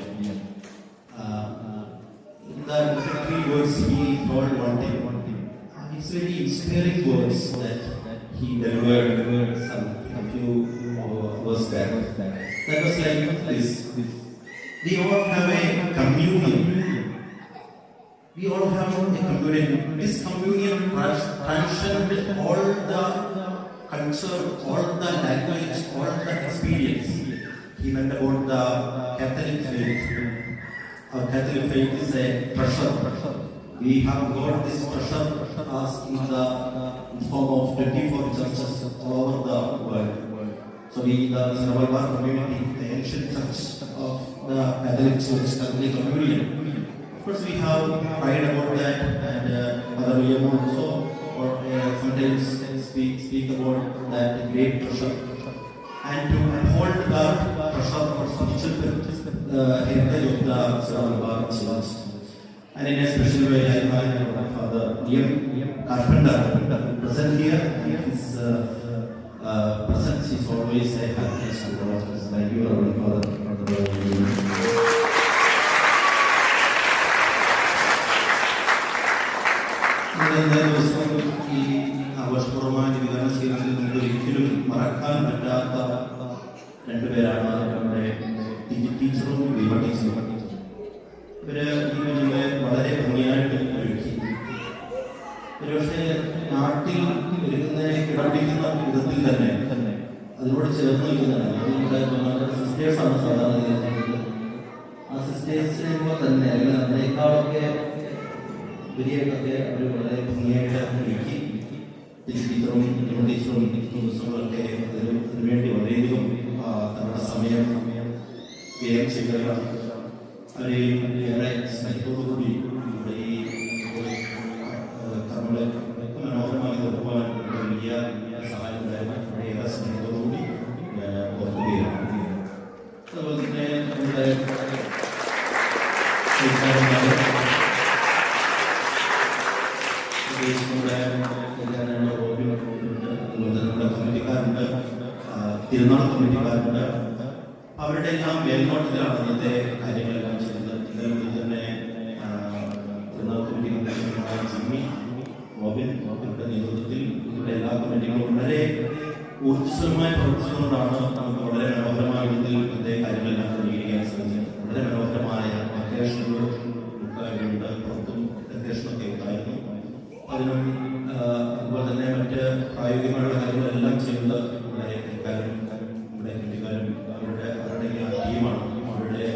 Speaker 7: In the introductory words, he told one thing. It's very inspiring words that he delivered a few verses back. That was like this. We all have a communion. We all have a communion. This communion transcends all the culture, all the language, all the experience. He meant about the Catholic faith. Our Catholic faith is a treasure. We have got this treasure as in the form of 24 churches all over the world. So we, the Sitawal Park community, the ancient church of the Catholic Church, Catholic communion. Of course, we have pride about that, and Father William also, or sometimes speak about that great treasure. And to uphold the treasure or spiritual heritage of the Sitawal Park Church. And in a special way, I invite Father Liam Carpenter present here. His presence is always a happiness to all of us. Thank you, Lord Father. ഇന്നത്തെ ദിവസം ഈ ആഘോഷപൂർവമായ വിതരണ സ്വീകരണത്തിൽ നമുക്ക് ഒരിക്കലും മറക്കാൻ പറ്റാത്ത രണ്ടുപേരാണ് നമ്മുടെ ടീച്ചറും ദൈവ ടീച്ചറും. ഇവര് ഈ കുഞ്ഞുങ്ങളെ വളരെ ഭംഗിയായിട്ട് ഒരുക്കി. ഒരുപക്ഷെ നാട്ടിൽ ഒരുക്കുന്നതിനെ കിടപിടിക്കുന്ന വിധത്തിൽ തന്നെ അതിനോട് ചേർന്ന് നിൽക്കുന്നതാണ്. നമ്മുടെ സിസ്റ്റേഴ്സാണ് സാധാരണ ചെയ്യുന്നത്. ആ സിസ്റ്റേഴ്സിനെ തന്നെ അല്ലെങ്കിൽ അതിനേക്കാളൊക്കെ ഉപരിയായിട്ടൊക്കെ അവർ വളരെ ഭംഗിയായിട്ട് ഒരുക്കി. ടീച്ചറും ടീച്ചറും ദിവസങ്ങളൊക്കെ അതിനുവേണ്ടി വളരെയധികം തങ്ങളുടെ സമയം വ്യയം ചെയ്യുകയാണ്. അവരെ ഏറെ സ്നേഹത്തോടുകൂടി നമ്മുടെ ഈ കർമ്മങ്ങളെ മനോഹരമായി നിർത്തുവാൻ വലിയ സഹായം ഉണ്ടായിരുന്നു. ഏറെ സ്നേഹത്തോടുകൂടി ഓർക്കുകയാണ്. അതുപോലെ തന്നെ നമ്മുടെ കമ്മിറ്റിക്കാരുണ്ട്, തിരുനാൾ കമ്മിറ്റിക്കാരുണ്ട്. അവരുടെ എല്ലാം മേൽനോട്ടത്തിലാണ് ഇന്നത്തെ കാര്യങ്ങളെല്ലാം ചെയ്യുന്നത്. ഇന്നലെ മുതൽ തന്നെ തിരുനാൾ കമ്മിറ്റി ജിമ്മി അവരുടെ നേതൃത്വത്തിൽ ഇവിടെ എല്ലാ കമ്മിറ്റികളും വളരെ ഊർജ്ജസ്വലമായി പ്രവർത്തിച്ചുകൊണ്ടാണ് നമുക്ക് വളരെ മനോഹരമായ വിധത്തിൽ ഇന്നത്തെ കാര്യങ്ങളെല്ലാം ക്രമീകരിക്കാൻ സാധിച്ചത്. വളരെ മനോഹരമായ വെക്കേഷനുകൾ ഉണ്ടായിട്ടുണ്ട്. പുറത്തും വെക്കേഷനൊക്കെ ഉണ്ടായിരുന്നു. അതിനും അതുപോലെ തന്നെ മറ്റ് പ്രായോഗികമായുള്ള കാര്യങ്ങളെല്ലാം ചെയ്യുന്നത് നമ്മുടെ കളിക്കാരും നമ്മുടെ കമ്മിറ്റിക്കാരും അവരുടെ ടീമാണ്. അവരുടെ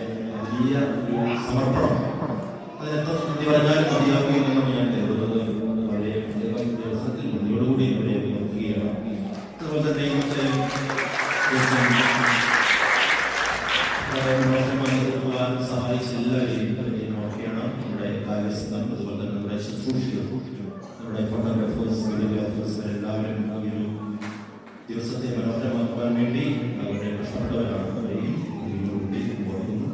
Speaker 7: വലിയ ഒരു സമർപ്പണം അതിനെത്ര നന്ദി പറഞ്ഞാലും മതിയാവുകയെന്നാണ് ഞാൻ കരുതുന്നത്. വളരെ ദിവസത്തിൽ നന്ദിയോടുകൂടി ഇവിടെ നോക്കുകയാണ്. അതുപോലെ തന്നെ ഇന്നത്തെ മനോഹരമായി നിർത്തുവാൻ സഹായിച്ച എല്ലാവരെയും നോക്കിയാണ് നമ്മുടെ കാര്യസ്ഥം. അതുപോലെ തന്നെ നമ്മുടെ ശുശ്രൂഷികൾ, നമ്മുടെ ഫോട്ടോഗ്രാഫേഴ്സ്, വീഡിയോഗ്രാഫേഴ്സ് എല്ലാവരും ഈ ഒരു ദിവസത്തെ മനോഹരമാക്കുവാൻ വേണ്ടി അവരുടെ കഷ്ടപ്പെട്ടവരാണ്. അവരെയും ഇതിലൂടെ ഓർക്കുന്നു.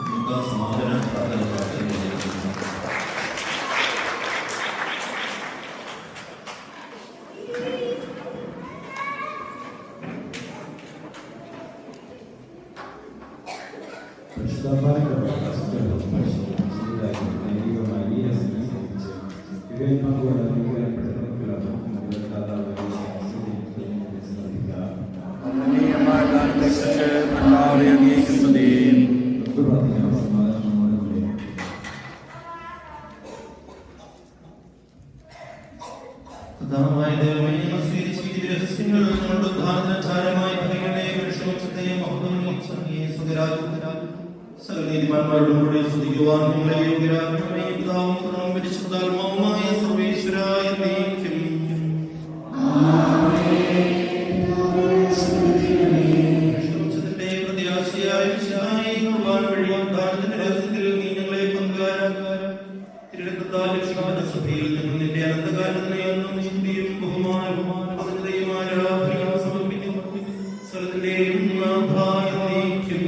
Speaker 7: നമുക്ക് സമാധാന പ്രാർത്ഥന
Speaker 8: സകലനീതിമാന്മാരോടും കൂടെ സ്തുതിക്കുവാൻ നിങ്ങളെ യോഗ്യരാക്കണമേ. പിതാവും പുത്രനും പരിശുദ്ധാത്മാവുമായ സർവ്വേശ്വരായ എന്നേക്കും. പ്രത്യാശയായ വിശുദ്ധായ കുർബാന വഴി ദാനത്തിന്റെ രഹസ്യത്തിൽ നീ ഞങ്ങളെ പങ്കുകാരാക്കാനും തിരുരക്തത്താൽ രക്ഷിക്കപ്പെട്ട സഭയിൽ ഞങ്ങൾ നിന്റെ അനന്തകാലത്തിനെ എന്നും സ്തുതിയും ബഹുമാനവും പവിത്രതയും ആരാധനയും സമർപ്പിക്കുന്നു. സകലത്തിന്റെയും നാഥായ എന്നേക്കും.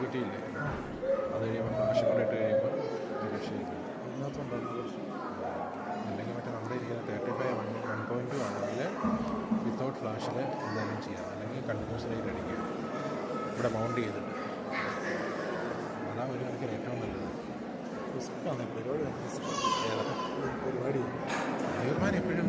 Speaker 12: കിട്ടിയില്ലേ അത് കഴിയുമ്പോൾ ആശുപത്രിയിട്ട് കഴിയുമ്പോൾ രക്ഷയില്ല അല്ലെങ്കിൽ മറ്റേ നമ്മുടെ ഇരിക്കുന്ന 35 1.2 ആണെങ്കിൽ വിത്തൗട്ട് ഫ്ലാഷിൽ എന്തായാലും ചെയ്യാം അല്ലെങ്കിൽ കണ്ടിന്യൂസ് ലൈറ്റ് അടിക്കുക ഇവിടെ മൗണ്ട് ചെയ്തിട്ട് അതാണ് ഒരു കണക്കിന് ഏറ്റവും നല്ലത് പരിപാടി തീരുമാനം എപ്പോഴും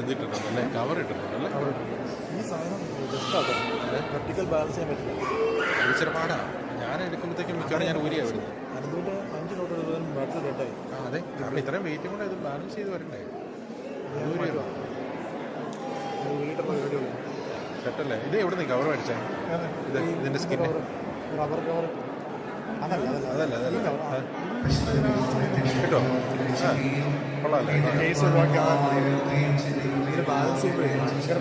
Speaker 12: ഇതിട്ടുണ്ടല്ലേ കവർ ഇട്ടിട്ടുണ്ടല്ലേ
Speaker 2: ഈ സാധനം ജസ്റ്റ് വെർട്ടിക്കൽ ബാലൻസ് ചെയ്യാൻ പറ്റില്ല
Speaker 12: ഇച്ചിരി പാടാ ഞാൻ എടുക്കുമ്പോഴത്തേക്കും മിക്കവാറും ഞാൻ ഊരിയാ വരുന്നത്
Speaker 2: അതിൻ്റെ 5 ലോട്ട് എടുത്തതിന് ബാറ്ററി ഡെഡായി
Speaker 12: അതെ കാരണം ഇത്രയും വെയിറ്റും കൂടെ ഇത് ബാലൻസ് ചെയ്ത് വരണ്ടേ സെറ്റല്ലേ ഇത് എവിടെ നിന്ന് കവർ മേടിച്ചേ ഇത് ഇതിൻ്റെ സ്കിന്ന്
Speaker 2: റബ്ബർ കവർ
Speaker 12: അതല്ല കേട്ടോ കൊള്ളാമല്ലേ
Speaker 2: ബാലൻസ് ചെയ്യുമ്പോഴേ ഭയങ്കര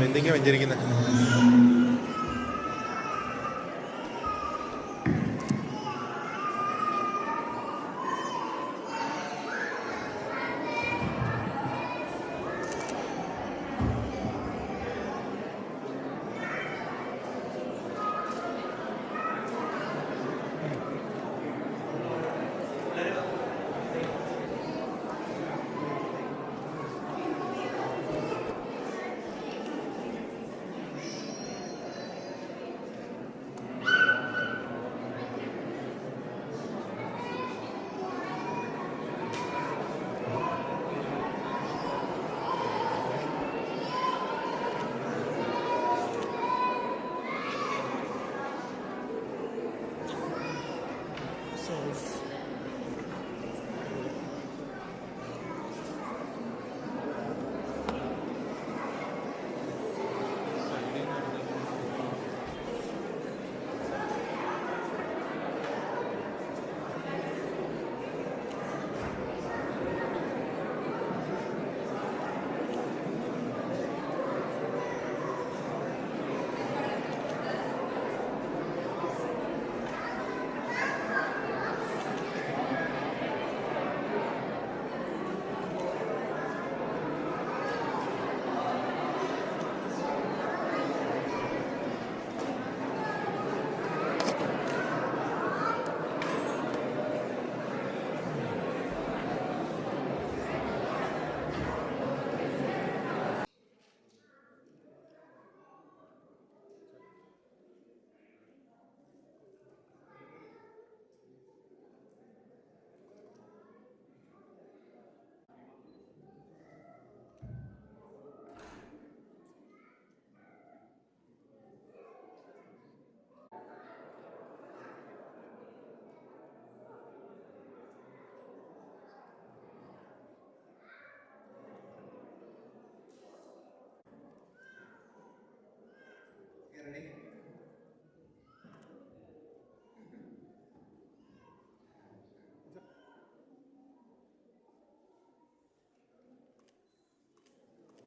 Speaker 12: എന്തെങ്കിലും വെഞ്ചരിക്കുന്നത്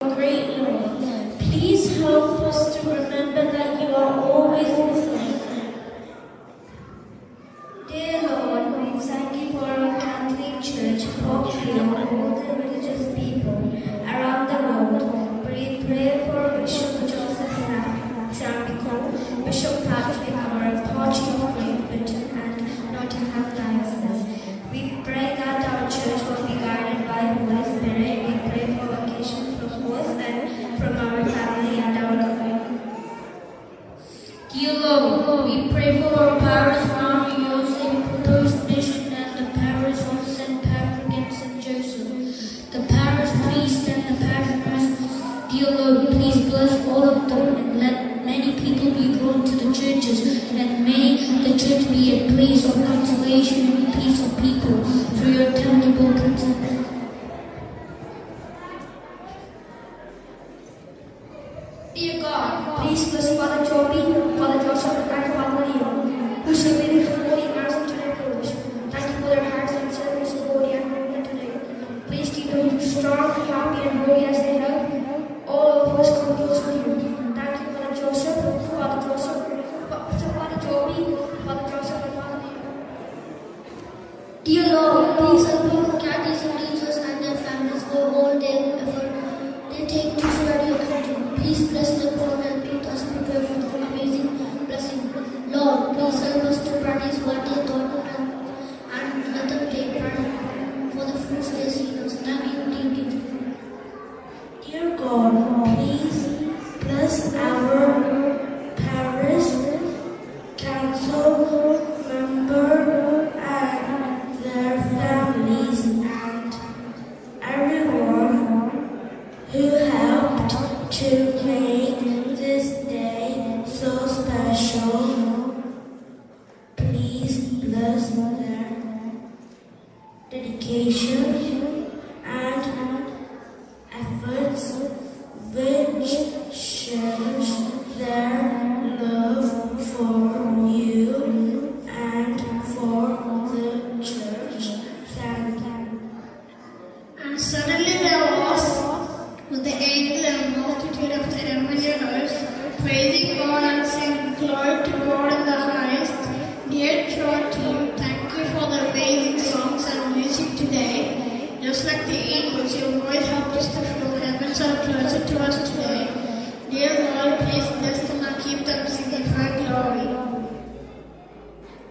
Speaker 5: Great Lord, please help us to remember that you are always listening. Dear Lord, we thank you for our Catholic Church, Pope Leo, and all the religious people around the world. We pray for Bishop Joseph Sampico, Bishop Patrick, our Apostle of Great Britain and Nottingham Diocese. We pray that our church will be guided by the Holy Spirit. We pray for vocation from all Dear Lord, please bless all of them and let many people be drawn to the churches, and may the church be a place of consolation and peace of people through your tangible consent. Dear God, please bless Father Joby, Father Joseph, and Father Leo, who submitted to holy mass and to their privilege. Thank you for their hearts and service of holy and holy today. Please keep them strong, happy, and holy as they help all of us come close with you. Thank you, Father Joseph, Father Joby, Father Joseph, and Father Leo. Dear Lord, please help the caddies and teachers and their families for all their effort they take to study your country. Please bless the poor and help us prepare for the amazing blessing. Lord, please help us to practice what they taught and let them take pride for the fruits they see us. Thank you. Dear God, please bless our parish council member and their families and everyone who helped to make this day so special. Please bless their dedication and efforts, which shows their love for you and for the church. Thank you. And suddenly there was, with the angel and multitude of the heavenly hosts, praising God and saying, "Glory to God in the highest." Dear church team, thank you for the amazing songs and music today. Just like the angels, your voice helped us to feel heaven so closer to us today. Dear Lord, please bless them and keep them singing for glory.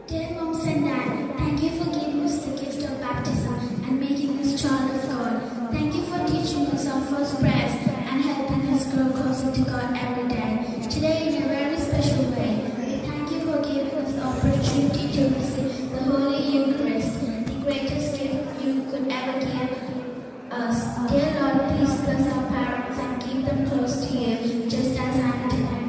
Speaker 5: Dear moms and dad, thank you for giving us the gift of baptism and making us child of God. Thank you for teaching us our first prayers and helping us grow closer to God every day. Today, in a very special way, we thank you for giving us the opportunity to receive the Holy Eucharist, the greatest gift you could ever give us. Dear Lord, please bless our parents and keep them close to you, just as I am today.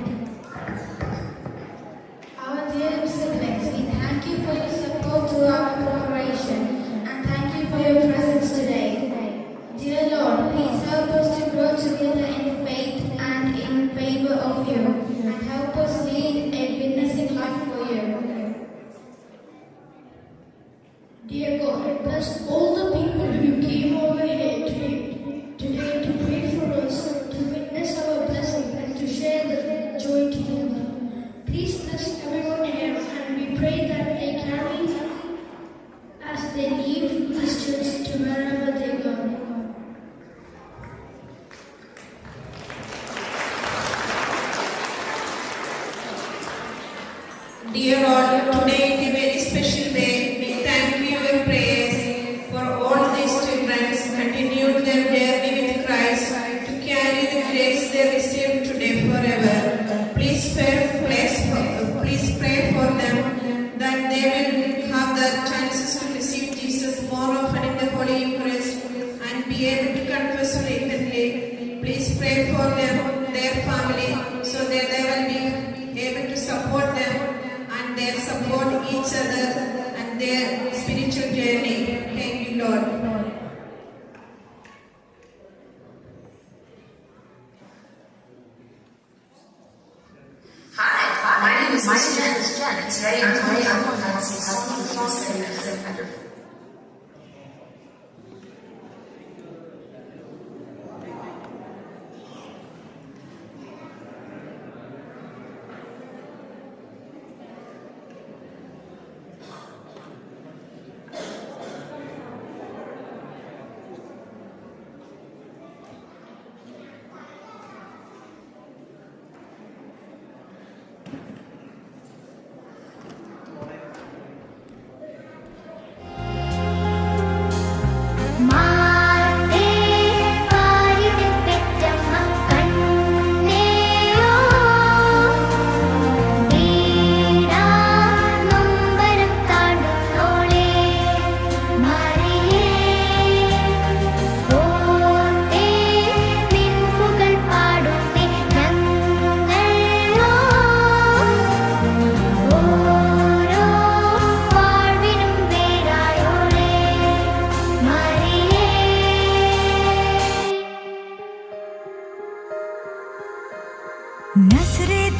Speaker 5: Our dear siblings, we thank you for your support to our cooperation and thank you for your presence today. Dear Lord, please help us to grow together in faith and in favor of you, and help us lead a witnessing life for you. Dear God, bless all the people who came over here today to pray for us, to witness our blessing, and to share the joy together. Please bless everyone here, and we pray that they carry as they leave this church to wherever they go.
Speaker 13: Dear Lord, today in a very special way, we thank you and praise for all these children continued their journey with Christ to carry the grace they received today forever. Please pray for them that they will have the chances to receive Jesus more often in the Holy Eucharist and be able to confess frequently. Please pray for them, their family, so that they will be able to support them and they support each other and their spiritual journey. Thank you, Lord.
Speaker 14: Hi, my name is Jen, and today I'm going to sing something.
Speaker 15: नजरें